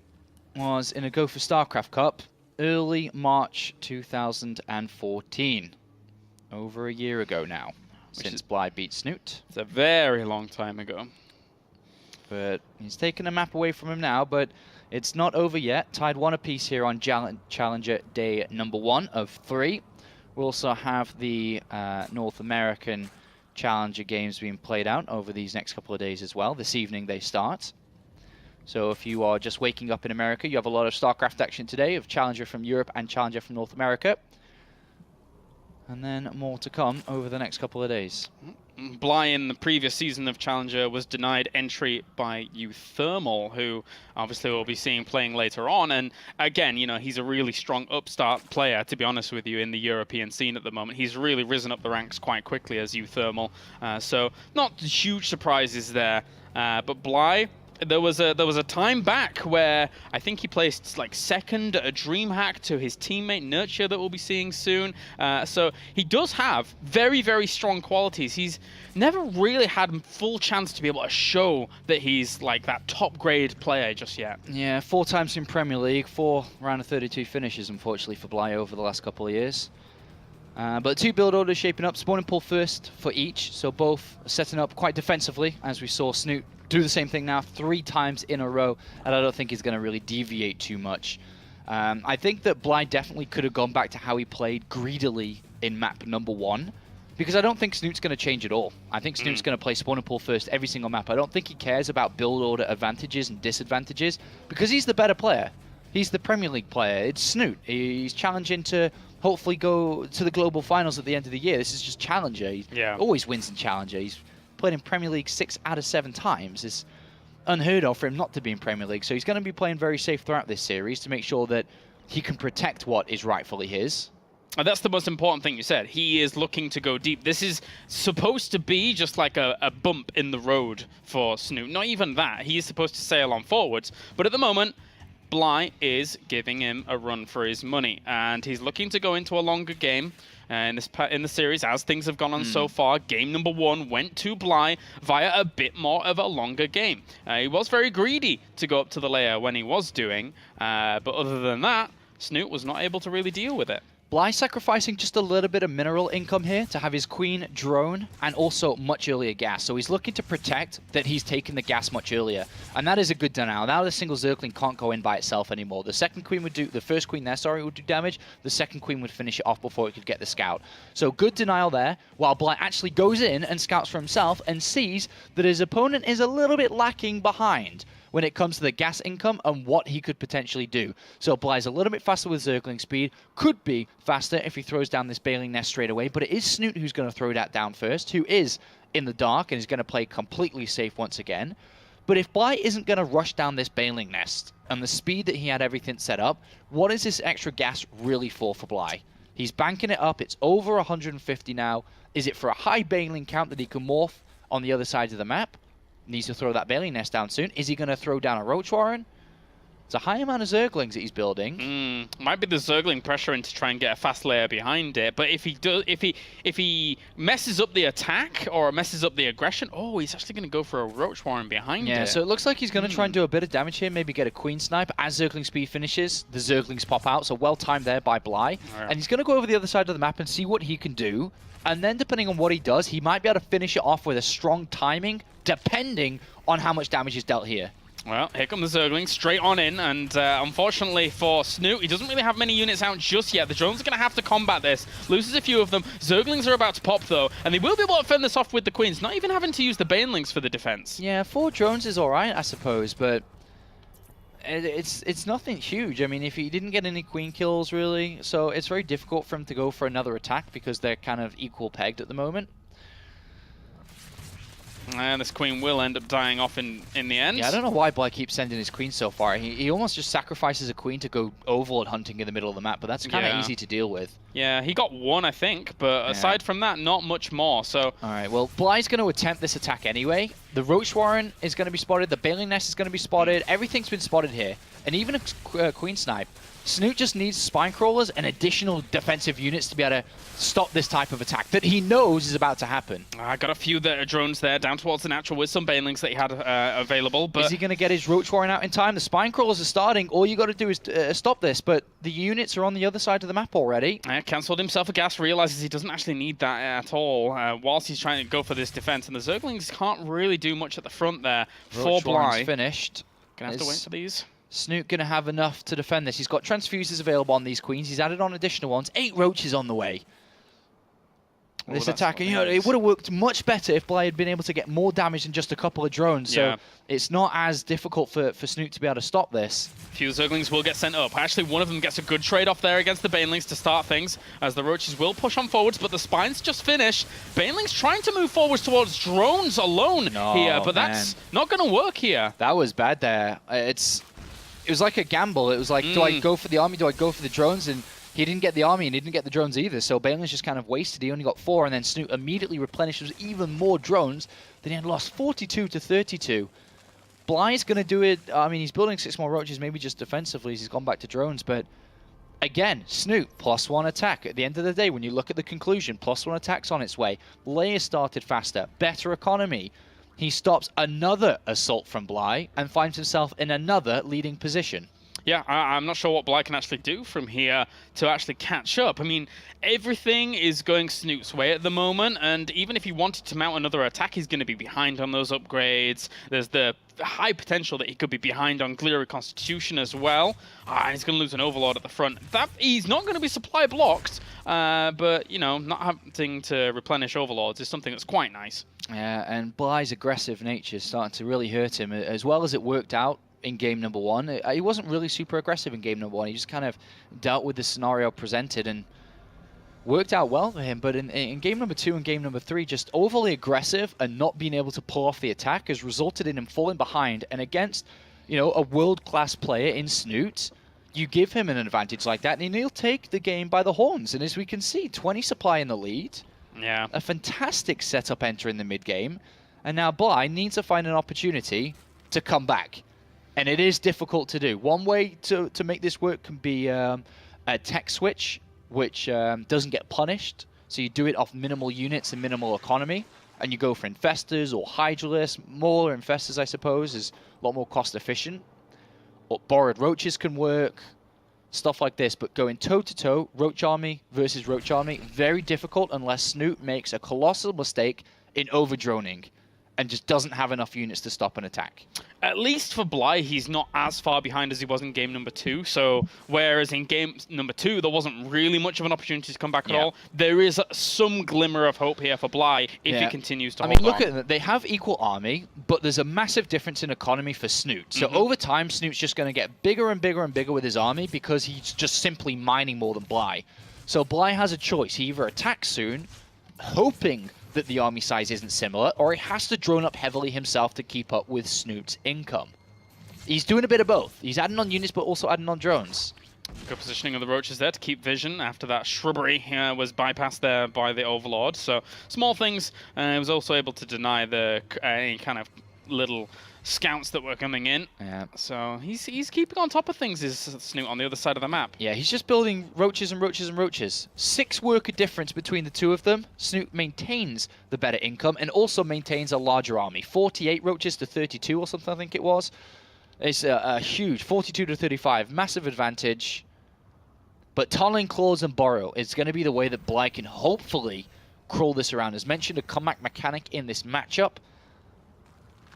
was in a Go for StarCraft Cup early March 2014. Over a year ago now, since Bly beat Snute. It's a very long time ago. But he's taken a map away from him now, but it's not over yet. Tied 1 apiece here on Challenger Day number 1 of 3. We also have the North American Challenger games being played out over these next couple of days as well. This evening they start. So if you are just waking up in America, you have a lot of StarCraft action today of Challenger from Europe and Challenger from North America. And then more to come over the next couple of days. Bly in the previous season of Challenger was denied entry by Uthermal, who obviously we'll be seeing playing later on. And again, you know, he's a really strong upstart player, to be honest with you, in the European scene at the moment. He's really risen up the ranks quite quickly as Uthermal. So not huge surprises there. But Bly, there was a time back where I think he placed like 2nd at a DreamHack to his teammate Nurture that we'll be seeing soon. So he does have very, very strong qualities. He's never really had full chance to be able to show that he's like that top grade player just yet. Yeah, 4 times in Premier League, 4 round of 32 finishes, unfortunately, for Bly over the last couple of years. But 2 build orders shaping up, spawning pool first for each, so both setting up quite defensively, as we saw Snute do the same thing now 3 times in a row, and I don't think he's going to really deviate too much. I think that Bly definitely could have gone back to how he played greedily in map number 1, because I don't think Snute's going to change at all. I think Snute's going to play spawner pool first every single map. I don't think he cares about build order advantages and disadvantages, because he's the better player. He's the Premier League player. It's Snute. He's challenging to hopefully go to the global finals at the end of the year. This is just Challenger. He always wins in Challenger. He's played in Premier League 6 out of 7 times. It's unheard of for him not to be in Premier League. So he's going to be playing very safe throughout this series to make sure that he can protect what is rightfully his. And that's the most important thing you said. He is looking to go deep. This is supposed to be just like a bump in the road for Snute. Not even that. He is supposed to sail on forwards. But at the moment, Bly is giving him a run for his money. And he's looking to go into a longer game in the series, as things have gone on so far. Game number 1 went to Bly via a bit more of a longer game. He was very greedy to go up to the layer when he was doing. But other than that, Snute was not able to really deal with it. Bly sacrificing just a little bit of mineral income here to have his queen drone and also much earlier gas. So he's looking to protect that he's taken the gas much earlier. And that is a good denial. Now the single Zergling can't go in by itself anymore. The second queen would do, the first queen there, sorry, would do damage. The second queen would finish it off before it could get the scout. So good denial there, while Bly actually goes in and scouts for himself and sees that his opponent is a little bit lacking behind when it comes to the gas income and what he could potentially do. So Bly's a little bit faster with Zergling speed, could be faster if he throws down this Baling Nest straight away, but it is Snute who's going to throw that down first, who is in the dark and is going to play completely safe once again. But if Bly isn't going to rush down this Baling Nest and the speed that he had everything set up, what is this extra gas really for Bly? He's banking it up, it's over 150 now. Is it for a high Baling count that he can morph on the other side of the map? Needs to throw that Baling Nest down soon. Is he going to throw down a Roach Warren? It's a high amount of Zerglings that he's building. Might be the Zergling pressuring to try and get a fast layer behind it. But if he does, if he messes up the attack or messes up the aggression, oh, he's actually going to go for a Roach Warren behind it. Yeah, so it looks like he's going to try and do a bit of damage here. Maybe get a Queen Snipe. As Zergling speed finishes, the Zerglings pop out. So well timed there by Bly. Yeah. And he's going to go over the other side of the map and see what he can do. And then depending on what he does, he might be able to finish it off with a strong timing, depending on how much damage is dealt here. Well, here come the Zerglings straight on in, and unfortunately for Snute, he doesn't really have many units out just yet. The drones are going to have to combat this. Loses a few of them. Zerglings are about to pop, though, and they will be able to fend this off with the Queens, not even having to use the Banelings for the defense. Yeah, 4 drones is alright, I suppose, but it's nothing huge. I mean, if he didn't get any queen kills, really, so it's very difficult for him to go for another attack because they're kind of equal pegged at the moment. And this queen will end up dying off in the end. Yeah, I don't know why Bly keeps sending his queen so far. He almost just sacrifices a queen to go overlord hunting in the middle of the map, but that's kind of easy to deal with. Yeah, he got 1, I think, but aside from that, not much more. So, all right, well, Bly's going to attempt this attack anyway. The Roach Warren is going to be spotted. The Baling Nest is going to be spotted. Everything's been spotted here. And even a Queen Snipe. Snute just needs Spine Crawlers and additional defensive units to be able to stop this type of attack that he knows is about to happen. I got a few that are drones there, down towards the natural with some Banelings that he had available. But is he going to get his Roach Warren out in time? The Spine Crawlers are starting. All you got to do is stop this, but the units are on the other side of the map already. Cancelled himself a gas, realizes he doesn't actually need that at all whilst he's trying to go for this defense. And the Zerglings can't really do much at the front there for Bly. Finished. Gonna have to wait for these. Snute going to have enough to defend this. He's got transfuses available on these queens. He's added on additional ones. 8 roaches on the way. Oh, this attack, you know, it would have worked much better if Bly had been able to get more damage than just a couple of drones. So it's not as difficult for Snute to be able to stop this. A few Zerglings will get sent up. Actually, one of them gets a good trade-off there against the Banelings to start things, as the Roaches will push on forwards, but the Spines just finish. Banelings trying to move forwards towards drones alone here, but that's not going to work here. That was bad there. It was like a gamble. It was like, do I go for the army? Do I go for the drones? And he didn't get the army and he didn't get the drones either. So Balin's just kind of wasted. He only got 4, and then Snute immediately replenishes even more drones. Then he had lost 42 to 32. Bly's going to do it. I mean, he's building 6 more roaches, maybe just defensively as he's gone back to drones. But again, Snute, +1 attack. At the end of the day, when you look at the conclusion, +1 attack's on its way. Layers started faster, better economy. He stops another assault from Bly and finds himself in another leading position. Yeah, I'm not sure what Bly can actually do from here to actually catch up. I mean, everything is going Snute's way at the moment, and even if he wanted to mount another attack, he's going to be behind on those upgrades. There's the high potential that he could be behind on Clear Constitution as well. He's going to lose an Overlord at the front. He's not going to be supply blocked, but, you know, not having to replenish Overlords is something that's quite nice. Yeah, and Bly's aggressive nature is starting to really hurt him, as well as it worked out in game number 1. He wasn't really super aggressive in game number 1. He just kind of dealt with the scenario presented and worked out well for him. But in game number 2 and game number 3, just overly aggressive and not being able to pull off the attack has resulted in him falling behind. And against, you know, a world-class player in Snute, you give him an advantage like that, and he'll take the game by the horns. And as we can see, 20 supply in the lead. Yeah. A fantastic setup enter in the mid-game. And now Bly needs to find an opportunity to come back. And it is difficult to do. One way to make this work can be a tech switch, which doesn't get punished. So you do it off minimal units and minimal economy. And you go for Infestors or Hydralisks. More Infestors, I suppose, is a lot more cost efficient. Or Borrowed Roaches can work. Stuff like this. But going toe-to-toe, Roach Army versus Roach Army, very difficult unless Snute makes a colossal mistake in overdroning and just doesn't have enough units to stop an attack. At least for Bly, he's not as far behind as he was in game number 2. So, whereas in game number 2, there wasn't really much of an opportunity to come back at all, there is some glimmer of hope here for Bly if he continues to hold on. Look at it. They have equal army, but there's a massive difference in economy for Snute. So over time, Snute's just going to get bigger and bigger and bigger with his army because he's just simply mining more than Bly. So Bly has a choice. He either attacks soon, hoping that the army size isn't similar, or he has to drone up heavily himself to keep up with Snute's income. He's doing a bit of both. He's adding on units, but also adding on drones. Good positioning of the Roaches there to keep vision after that shrubbery was bypassed there by the Overlord. So, small things. He was also able to deny the any kind of little scouts that were coming in. Yeah. So he's keeping on top of things, is Snute on the other side of the map. Yeah, he's just building roaches and roaches and roaches. 6 worker difference between the two of them. Snute maintains the better income and also maintains a larger army. 48 roaches to 32 or something, I think it was. It's a huge 42 to 35, massive advantage. But tunneling claws and borrow is going to be the way that Bly can hopefully crawl this around. As mentioned, a comeback mechanic in this matchup.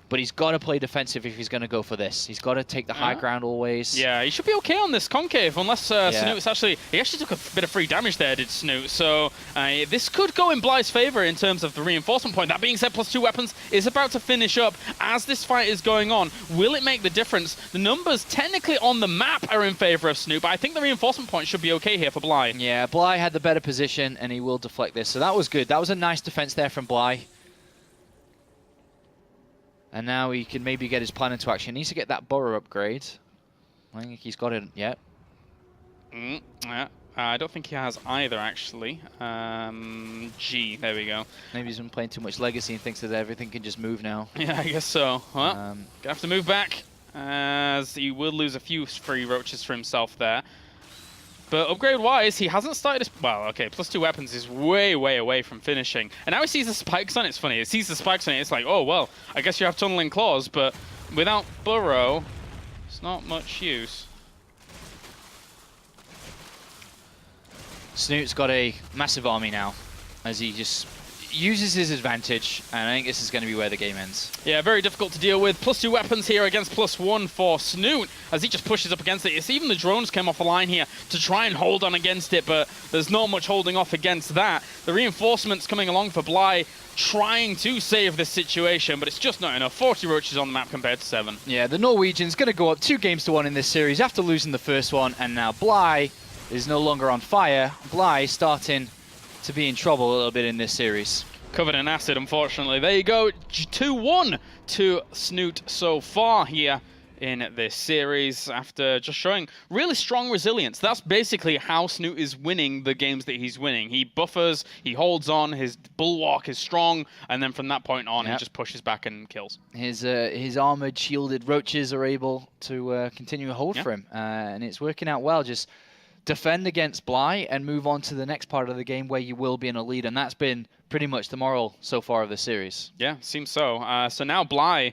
But he's got to play defensive if he's going to go for this. He's got to take the high ground always. Yeah, he should be okay on this concave, unless Snute's actually... He actually took a bit of free damage there, did Snute. So this could go in Bly's favor in terms of the reinforcement point. That being said, +2 weapons is about to finish up. As this fight is going on, will it make the difference? The numbers technically on the map are in favor of Snute, but I think the reinforcement point should be okay here for Bly. Yeah, Bly had the better position, and he will deflect this. So that was good. That was a nice defense there from Bly. And now he can maybe get his plan into action. He needs to get that borrow upgrade. I think he's got it yet. Yeah. I don't think he has either, actually. G, there we go. Maybe he's been playing too much Legacy and thinks that everything can just move now. Yeah, I guess so. Well, gonna have to move back, as he will lose a few free roaches for himself there. But upgrade-wise, he hasn't started his... Well, okay, +2 weapons is way, way away from finishing. And now he sees the spikes on it. It's funny. It sees the spikes on it. It's like, oh, well, I guess you have tunneling claws, but without burrow, it's not much use. Snute's got a massive army now, as he just uses his advantage, and I think this is going to be where the game ends. Yeah, very difficult to deal with. +2 weapons here against +1 for Snute, as he just pushes up against it. It's even the drones came off the line here to try and hold on against it, but there's not much holding off against that. The reinforcements coming along for Bly, trying to save this situation, but it's just not enough. 40 roaches on the map compared to 7. Yeah, the Norwegian's going to go up 2-1 in this series after losing the first one, and now Bly is no longer on fire. Bly starting to be in trouble a little bit in this series. Covered in acid, unfortunately. There you go, 2-1 to Snute so far here in this series, after just showing really strong resilience. That's basically how Snute is winning the games that he's winning. He buffers, he holds on, his bulwark is strong, and then from that point on, he just pushes back and kills. His armored, shielded roaches are able to continue to hold for him, and it's working out well. Just defend against Bly and move on to the next part of the game where you will be in a lead, and that's been pretty much the moral so far of the series. Yeah, seems so. So now Bly,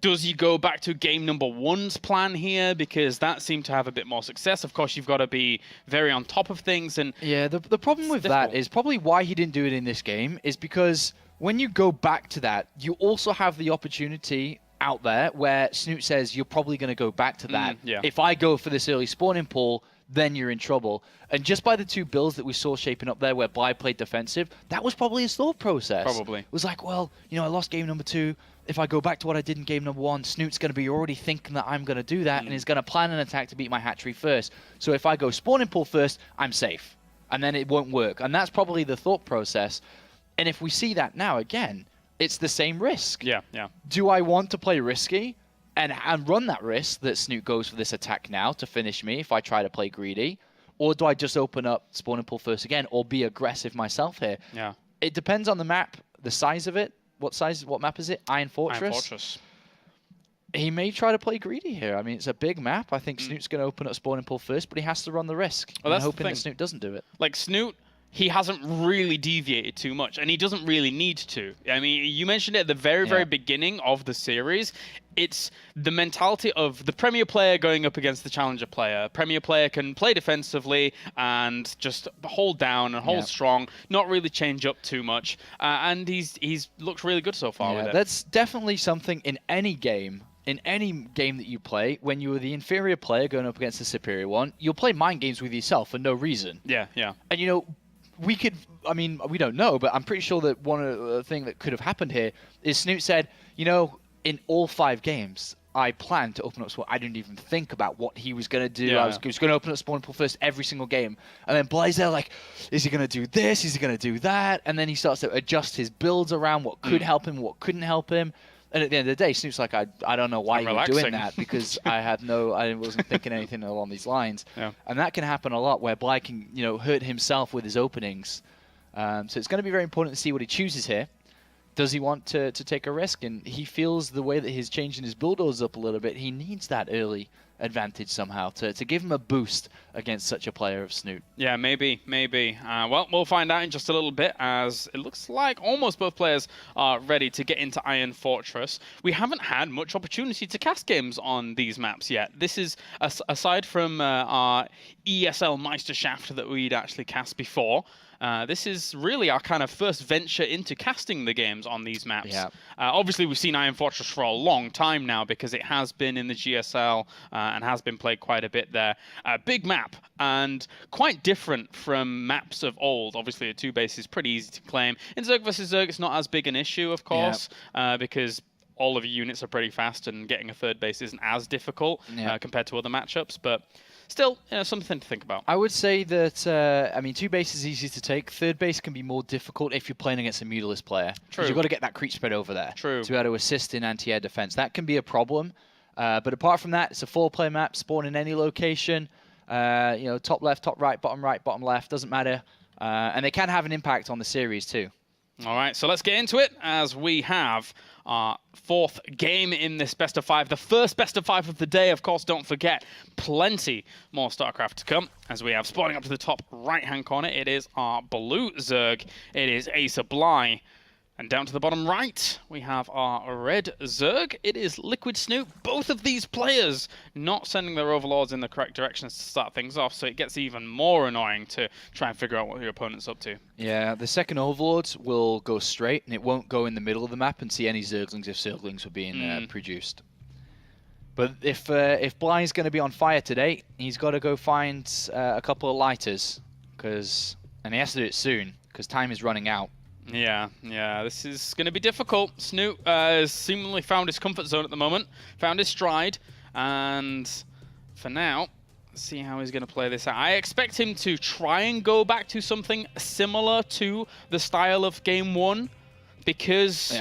does he go back to game number 1's plan here? Because that seemed to have a bit more success. Of course, you've got to be very on top of things. And yeah, the problem with that is probably why he didn't do it in this game is because when you go back to that, you also have the opportunity out there where Snute says you're probably going to go back to that. If I go for this early spawning pool, then you're in trouble. And just by the 2 builds that we saw shaping up there where Bly played defensive, that was probably his thought process. Probably. It was like, well, you know, I lost game number 2. If I go back to what I did in game number 1, Snute's going to be already thinking that I'm going to do that and is going to plan an attack to beat my hatchery first. So if I go spawning pool first, I'm safe. And then it won't work. And that's probably the thought process. And if we see that now again, it's the same risk. Yeah. Do I want to play risky and run that risk that Snute goes for this attack now to finish me if I try to play greedy? Or do I just open up, spawn and pull first again, or be aggressive myself here? Yeah. It depends on the map, the size of it. What map is it? Iron Fortress? Iron Fortress. He may try to play greedy here. I mean, it's a big map. I think Snoot's going to open up spawn and pull first, but he has to run the risk. Well, that's hoping the that thing. Snute doesn't do it. Like, Snute, he hasn't really deviated too much, and he doesn't really need to. I mean, you mentioned it at the very beginning of the series. It's the mentality of the Premier player going up against the Challenger player. Premier player can play defensively and just hold down and hold strong, not really change up too much, and he's looked really good so far with it. That's definitely something in any game. In any game that you play, when you are the inferior player going up against the superior one, you'll play mind games with yourself for no reason. Yeah. And, you know, we don't know, but I'm pretty sure that one of the thing that could have happened here is Snute said, you know, in all 5 games, I planned to open up spawn. I didn't even think about what he was going to do. Yeah. I was going to open up spawn and pull first every single game. And then Bly's there like, is he going to do this? Is he going to do that? And then he starts to adjust his builds around what could help him, what couldn't help him. And at the end of the day, Snoop's like, I don't know why you're doing that, because I wasn't thinking anything along these lines. Yeah. And that can happen a lot, where Bly can, you know, hurt himself with his openings. So it's going to be very important to see what he chooses here. Does he want to take a risk? And he feels the way that he's changing his build orders up a little bit, he needs that early advantage somehow to give him a boost against such a player of Snute. Yeah, maybe. Well, we'll find out in just a little bit, as it looks like almost both players are ready to get into Iron Fortress. We haven't had much opportunity to cast games on these maps yet. This is, aside from our ESL Meisterschaft that we'd actually cast before, this is really our kind of first venture into casting the games on these maps. Yeah. Obviously, we've seen Iron Fortress for a long time now, because it has been in the GSL and has been played quite a bit there. Big map, and quite different from maps of old. Obviously, a 2-base is pretty easy to claim. In Zerg vs. Zerg, it's not as big an issue, of course, because all of your units are pretty fast, and getting a 3rd base isn't as difficult compared to other matchups. But still, something to think about. I would say that, I mean, 2 base is easy to take. 3rd base can be more difficult if you're playing against a Mutalisk player. True. You've got to get that creep spread over there. True. To be able to assist in anti-air defense. That can be a problem. But apart from that, it's a 4-player map, spawn in any location. You know, top left, right, bottom left, doesn't matter. And they can have an impact on the series too. All right, so let's get into it, as we have our 4th game in this best of 5. The first best of 5 of the day, of course. Don't forget, plenty more StarCraft to come, as we have spawning up to the top right-hand corner. It is our blue Zerg. It is Acer Bly. And down to the bottom right, we have our red Zerg. It is Liquid Snute. Both of these players not sending their overlords in the correct directions to start things off, so it gets even more annoying to try and figure out what your opponent's up to. Yeah, the second overlord will go straight, and it won't go in the middle of the map and see any Zerglings if Zerglings were being produced. But if Bly's going to be on fire today, he's got to go find a couple of lighters, and he has to do it soon, because time is running out. Yeah, this is going to be difficult. Snute has seemingly found his comfort zone at the moment, found his stride, and for now, let's see how he's going to play this out. I expect him to try and go back to something similar to the style of Game 1, because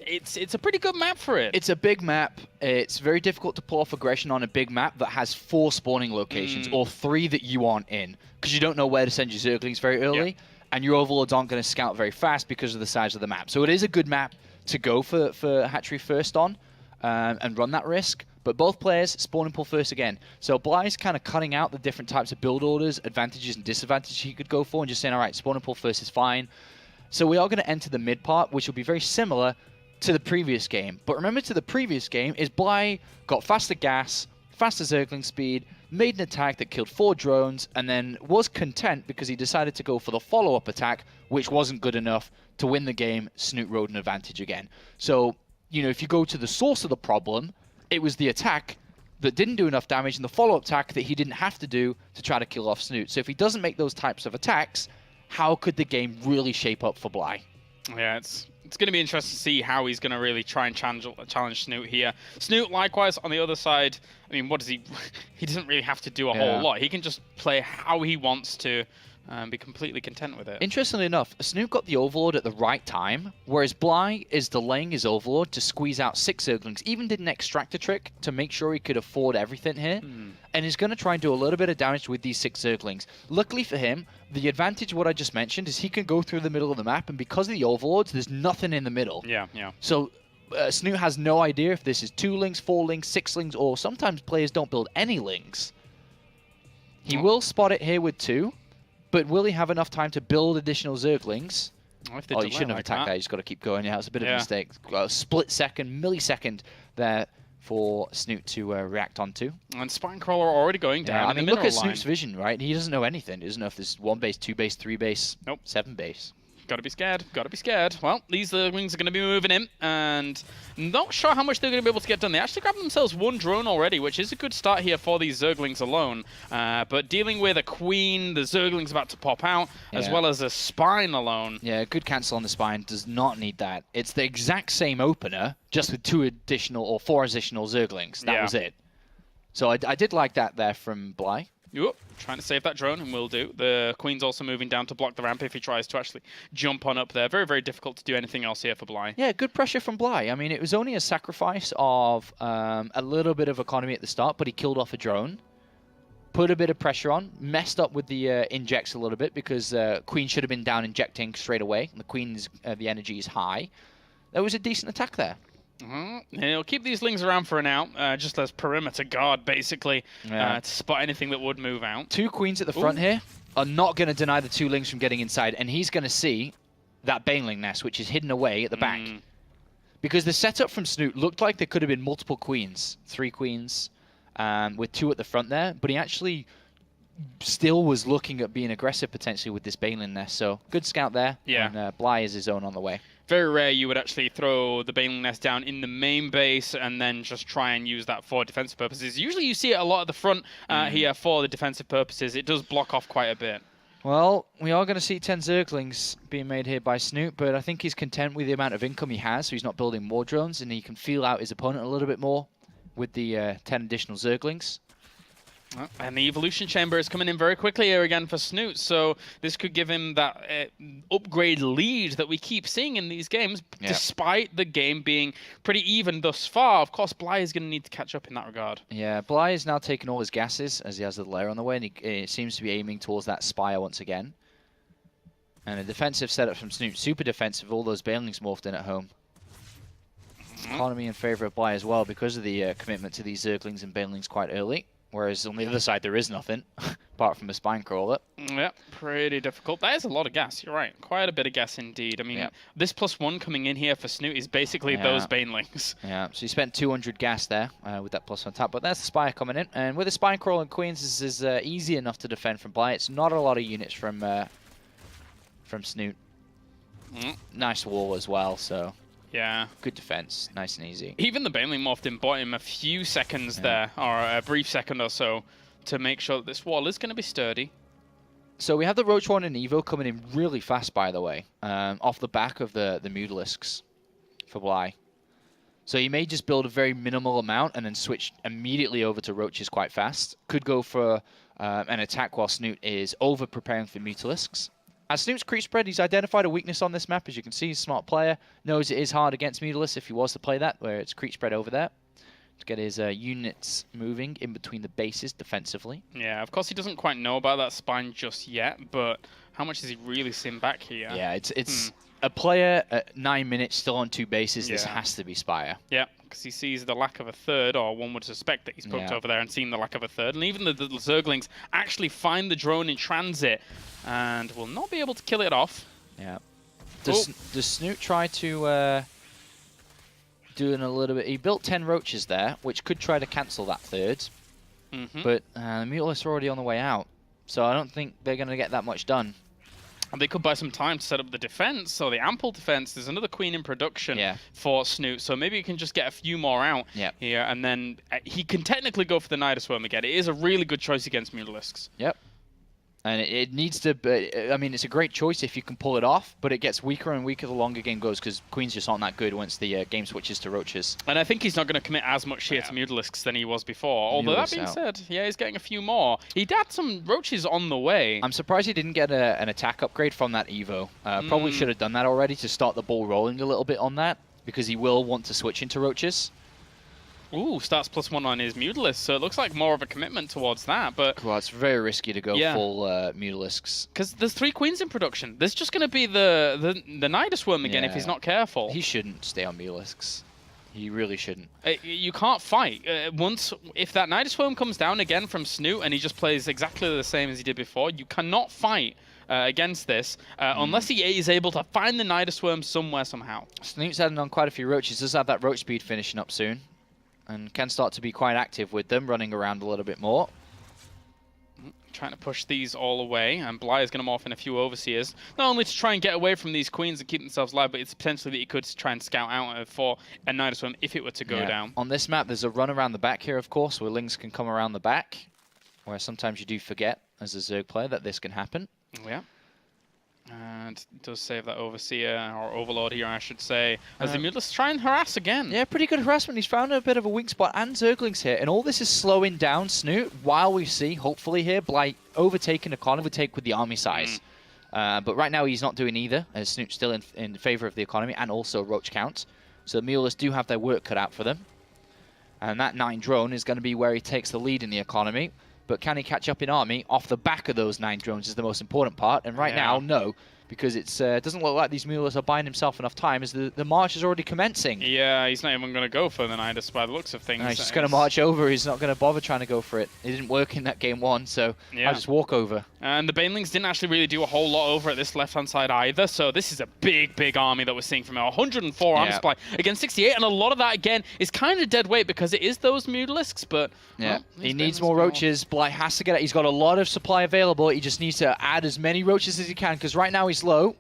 it's a pretty good map for it. It's a big map. It's very difficult to pull off aggression on a big map that has 4 spawning locations, or 3 that you aren't in, because you don't know where to send your Zerglings very early. Yeah. And your overlords aren't going to scout very fast because of the size of the map. So it is a good map to go for hatchery first on and run that risk. But both players spawn and pull first again. So Bly's kind of cutting out the different types of build orders, advantages and disadvantages he could go for, and just saying, all right, spawn and pull first is fine. So we are going to enter the mid part, which will be very similar to the previous game. But remember, to the previous game is Bly got faster gas, faster Zergling speed, made an attack that killed 4 drones, and then was content because he decided to go for the follow-up attack, which wasn't good enough to win the game. Snute rode an advantage again. So, you know, if you go to the source of the problem, it was the attack that didn't do enough damage and the follow-up attack that he didn't have to do to try to kill off Snute. So if he doesn't make those types of attacks, how could the game really shape up for Bly? Yeah, it's going to be interesting to see how he's going to really try and challenge Snute here. Snute, likewise, on the other side, I mean, what does he... he doesn't really have to do a whole lot. He can just play how he wants to and be completely content with it. Interestingly enough, Snute got the Overlord at the right time, whereas Bly is delaying his Overlord to squeeze out 6 Zerglings. Even did an Extractor trick to make sure he could afford everything here, and is going to try and do a little bit of damage with these 6 Zerglings. Luckily for him, the advantage, what I just mentioned, is he can go through the middle of the map, and because of the Overlords, there's nothing in the middle. Yeah. So Snute has no idea if this is 2 Lings, 4 Lings, 6 Lings, or sometimes players don't build any Lings. He will spot it here with 2, but will he have enough time to build additional Zerglings? Oh, you shouldn't have attacked that. You just got to keep going. Yeah, it's a bit of a mistake. A split second, millisecond there for Snute to react onto. And Spinecrawler already going down. I mean, look at Snoot's vision, right? He doesn't know anything. He doesn't know if there's 1 base, 2 base, 3 base, 7 base. Gotta be scared. Gotta be scared. Well, these Zerglings are going to be moving in, and not sure how much they're going to be able to get done. They actually grabbed themselves 1 drone already, which is a good start here for these Zerglings alone. But dealing with a Queen, the Zergling's about to pop out, as well as a Spine alone. Yeah, good cancel on the Spine. Does not need that. It's the exact same opener, just with 2 additional or 4 additional Zerglings. That was it. So I did like that there from Bly. Yep, trying to save that drone, and will do. The Queen's also moving down to block the ramp if he tries to actually jump on up there. Very, very difficult to do anything else here for Bly. Yeah, good pressure from Bly. I mean, it was only a sacrifice of a little bit of economy at the start, but he killed off a drone. Put a bit of pressure on, messed up with the injects a little bit because Queen should have been down injecting straight away. And the Queen's the energy is high. There was a decent attack there. He'll keep these Lings around for now, just as perimeter guard, basically, to spot anything that would move out. 2 Queens at the front here are not going to deny the 2 Lings from getting inside, and he's going to see that Baneling nest, which is hidden away at the back. Because the setup from Snute looked like there could have been multiple Queens, 3 Queens, with 2 at the front there, but he actually still was looking at being aggressive potentially with this Baneling nest, so good scout there, and Bly is his own on the way. Very rare you would actually throw the Baneling nest down in the main base and then just try and use that for defensive purposes. Usually you see it a lot at the front here for the defensive purposes. It does block off quite a bit. Well, we are going to see 10 Zerglings being made here by Snute, but I think he's content with the amount of income he has, so he's not building more drones, and he can feel out his opponent a little bit more with the 10 additional Zerglings. And the Evolution Chamber is coming in very quickly here again for Snute, so this could give him that upgrade lead that we keep seeing in these games, despite the game being pretty even thus far. Of course, Bly is going to need to catch up in that regard. Yeah, Bly is now taking all his gases as he has the lair on the way, and he seems to be aiming towards that Spire once again. And a defensive setup from Snute, super defensive, all those Banelings morphed in at home. Economy in favor of Bly as well because of the commitment to these Zerglings and Banelings quite early. Whereas on the other side, there is nothing, apart from a Spinecrawler. Yeah, pretty difficult. That is a lot of gas, you're right. Quite a bit of gas indeed. I mean, this +1 coming in here for Snute is basically those Banelings. Yeah, so he spent 200 gas there with that +1 tap. But that's the Spire coming in. And with the Spinecrawler and Queens, this is easy enough to defend from Bly. It's not a lot of units from Snute. Nice wall as well, so... Yeah. Good defense. Nice and easy. Even the Baneling morphed in bought him a few seconds there, or a brief second or so, to make sure that this wall is going to be sturdy. So we have the Roach Horn and Evo coming in really fast, by the way, off the back of the Mutalisks for Bly. So he may just build a very minimal amount and then switch immediately over to Roaches quite fast. Could go for an attack while Snute is over-preparing for Mutalisks. As Snoot's creep spread, he's identified a weakness on this map. As you can see, he's a smart player. Knows it is hard against Mutalisks if he was to play that, where it's creep spread over there. To get his units moving in between the bases defensively. Yeah, of course he doesn't quite know about that Spine just yet, but how much has he really seen back here? Yeah, it's a player at 9 minutes still on 2 bases. This has to be Spire. Yeah, because he sees the lack of a third, or one would suspect that he's poked over there and seen the lack of a third. And even the Zerglings actually find the drone in transit and will not be able to kill it off. Yeah. Does Snute try to do a little bit? He built 10 Roaches there, which could try to cancel that third. But the Mutalisks are already on the way out, so I don't think they're going to get that much done. And they could buy some time to set up the defense, or the ample defense. There's another Queen in production for Snute, so maybe he can just get a few more out here, and then he can technically go for the Nidus Worm again. It is a really good choice against Mutalisks. Yep. And it needs to be, I mean, it's a great choice if you can pull it off, but it gets weaker and weaker the longer game goes because Queens just aren't that good once the game switches to Roaches. And I think he's not going to commit as much here to Mutalisks than he was before. Although that being said, yeah, he's getting a few more. He'd had some Roaches on the way. I'm surprised he didn't get an attack upgrade from that Evo. Probably should have done that already to start the ball rolling a little bit on that, because he will want to switch into Roaches. Ooh, starts +1 on his Mutalisk, so it looks like more of a commitment towards that, but... Well, it's very risky to go full Mutalisks. Because there's 3 Queens in production. There's just going to be the Nidus Worm again if he's not careful. He shouldn't stay on Mutalisks. He really shouldn't. You can't fight. If that Nidus Worm comes down again from Snute and he just plays exactly the same as he did before, you cannot fight against this unless he is able to find the Nidus Worm somewhere, somehow. Snute's adding on quite a few Roaches. Does have that Roach speed finishing up soon. And can start to be quite active with them, running around a little bit more. Trying to push these all away, and Bly is going to morph in a few Overseers. Not only to try and get away from these Queens and keep themselves alive, but it's potentially that he could try and scout out for a Nidus Worm if it were to go down. On this map, there's a run around the back here, of course, where Lings can come around the back, where sometimes you do forget, as a Zerg player, that this can happen. Oh, yeah. And it does save that Overseer, or Overlord here, I should say, as the Mutalisks try and harass again. Yeah, pretty good harassment. He's found a bit of a weak spot, and Zerglings here. And all this is slowing down Snute, while we see, hopefully here, Bly overtaking Economy overtake with the army size. But right now he's not doing either, as Snute's still in favor of the Economy, and also Roach count. So the Mutalisks do have their work cut out for them. And that 9 drone is going to be where he takes the lead in the Economy. But can he catch up in army off the back of those 9 drones is the most important part. And right now, no, because it doesn't look like these Mutalisks are buying himself enough time as the march is already commencing. Yeah, he's not even going to go for the Nidus by the looks of things. No, he's just going to march over. He's not going to bother trying to go for it. It didn't work in that game 1, so I'll just walk over. And the Banelings didn't actually really do a whole lot over at this left-hand side either, so this is a big, big army that we're seeing from him. 104 army supply against 68, and a lot of that, again, is kind of dead weight because it is those Mutalisks, but... Yeah, he needs more Roaches. Bly has to get it. He's got a lot of supply available. He just needs to add as many Roaches as he can, because right now he's low.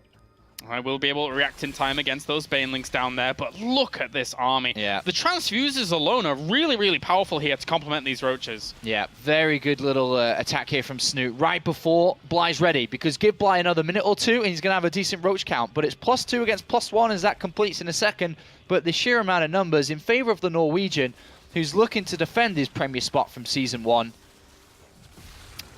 I will be able to react in time against those Banelings down there, but look at this army. Yeah. The Transfuses alone are really, really powerful here to complement these Roaches. Yeah, very good little attack here from Snute right before Bly's ready, because give Bly another minute or two and he's going to have a decent Roach count, but it's +2 against +1 as that completes in a second, but the sheer amount of numbers in favor of the Norwegian, who's looking to defend his Premier spot from Season 1.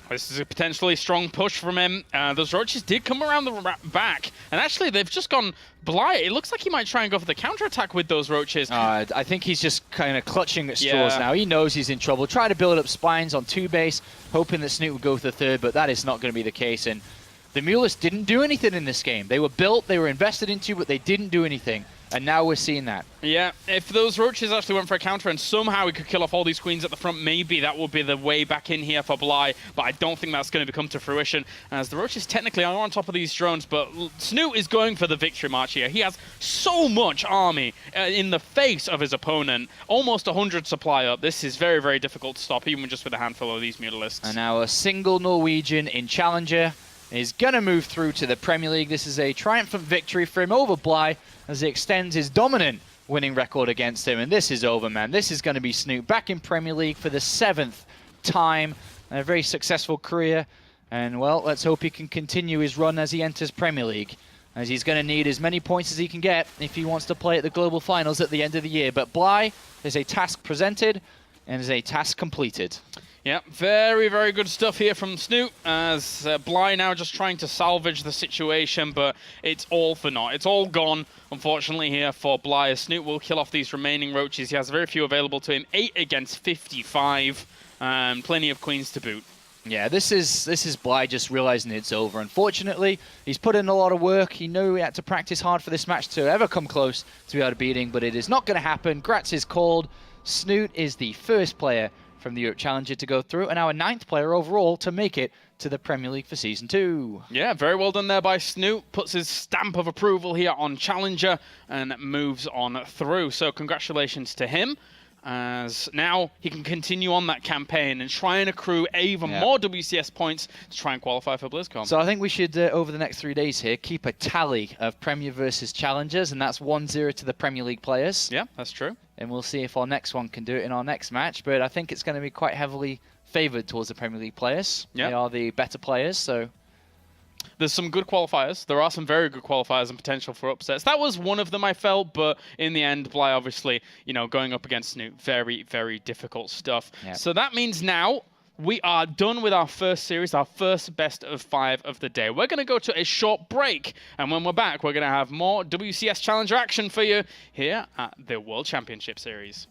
This is a potentially strong push from him. Those Roaches did come around the back, and actually they've just gone Bly. It looks like he might try and go for the counterattack with those Roaches. I think he's just kind of clutching at straws now. He knows he's in trouble. Try to build up spines on 2 base, hoping that Snute would go for the 3rd, but that is not going to be the case. And the Mutalisks didn't do anything in this game. They were built, they were invested into, but they didn't do anything. And now we're seeing that. Yeah, if those Roaches actually went for a counter and somehow we could kill off all these Queens at the front, maybe that would be the way back in here for Bly, but I don't think that's going to come to fruition, as the Roaches technically are on top of these drones, but Snute is going for the victory march here. He has so much army in the face of his opponent, almost 100 supply up. This is very, very difficult to stop, even just with a handful of these Mutalisks. And now a single Norwegian in Challenger is going to move through to the Premier League. This is a triumphant victory for him over Bly as he extends his dominant winning record against him. And this is over, man. This is going to be Snute back in Premier League for the 7th time. A very successful career. And, well, let's hope he can continue his run as he enters Premier League, as he's going to need as many points as he can get if he wants to play at the Global Finals at the end of the year. But Bly, there's a task presented and there's a task completed. Yeah, very, very good stuff here from Snute, as Bly now just trying to salvage the situation, but it's all for naught. It's all gone, unfortunately, here for Bly, as Snute will kill off these remaining Roaches. He has very few available to him, 8 against 55, and plenty of Queens to boot. Yeah, this is Bly just realizing it's over. Unfortunately, he's put in a lot of work. He knew he had to practice hard for this match to ever come close to be able to beating, but it is not going to happen. Gratz is called. Snute is the first player from the Europe Challenger to go through, and our 9th player overall to make it to the Premier League for Season 2. Yeah, very well done there by Snute. Puts his stamp of approval here on Challenger and moves on through. So congratulations to him, as now he can continue on that campaign and try and accrue even more WCS points to try and qualify for BlizzCon. So I think we should, over the next 3 days here, keep a tally of Premier versus Challengers, and that's 1-0 to the Premier League players. Yeah, that's true. And we'll see if our next one can do it in our next match, but I think it's going to be quite heavily favoured towards the Premier League players. Yep. They are the better players, so... There's some good qualifiers. There are some very good qualifiers and potential for upsets. That was one of them, I felt, but in the end, Bly obviously, going up against Snute, very, very difficult stuff. Yep. So that means now we are done with our first series, our first best of 5 of the day. We're going to go to a short break, and when we're back, we're going to have more WCS Challenger action for you here at the World Championship Series.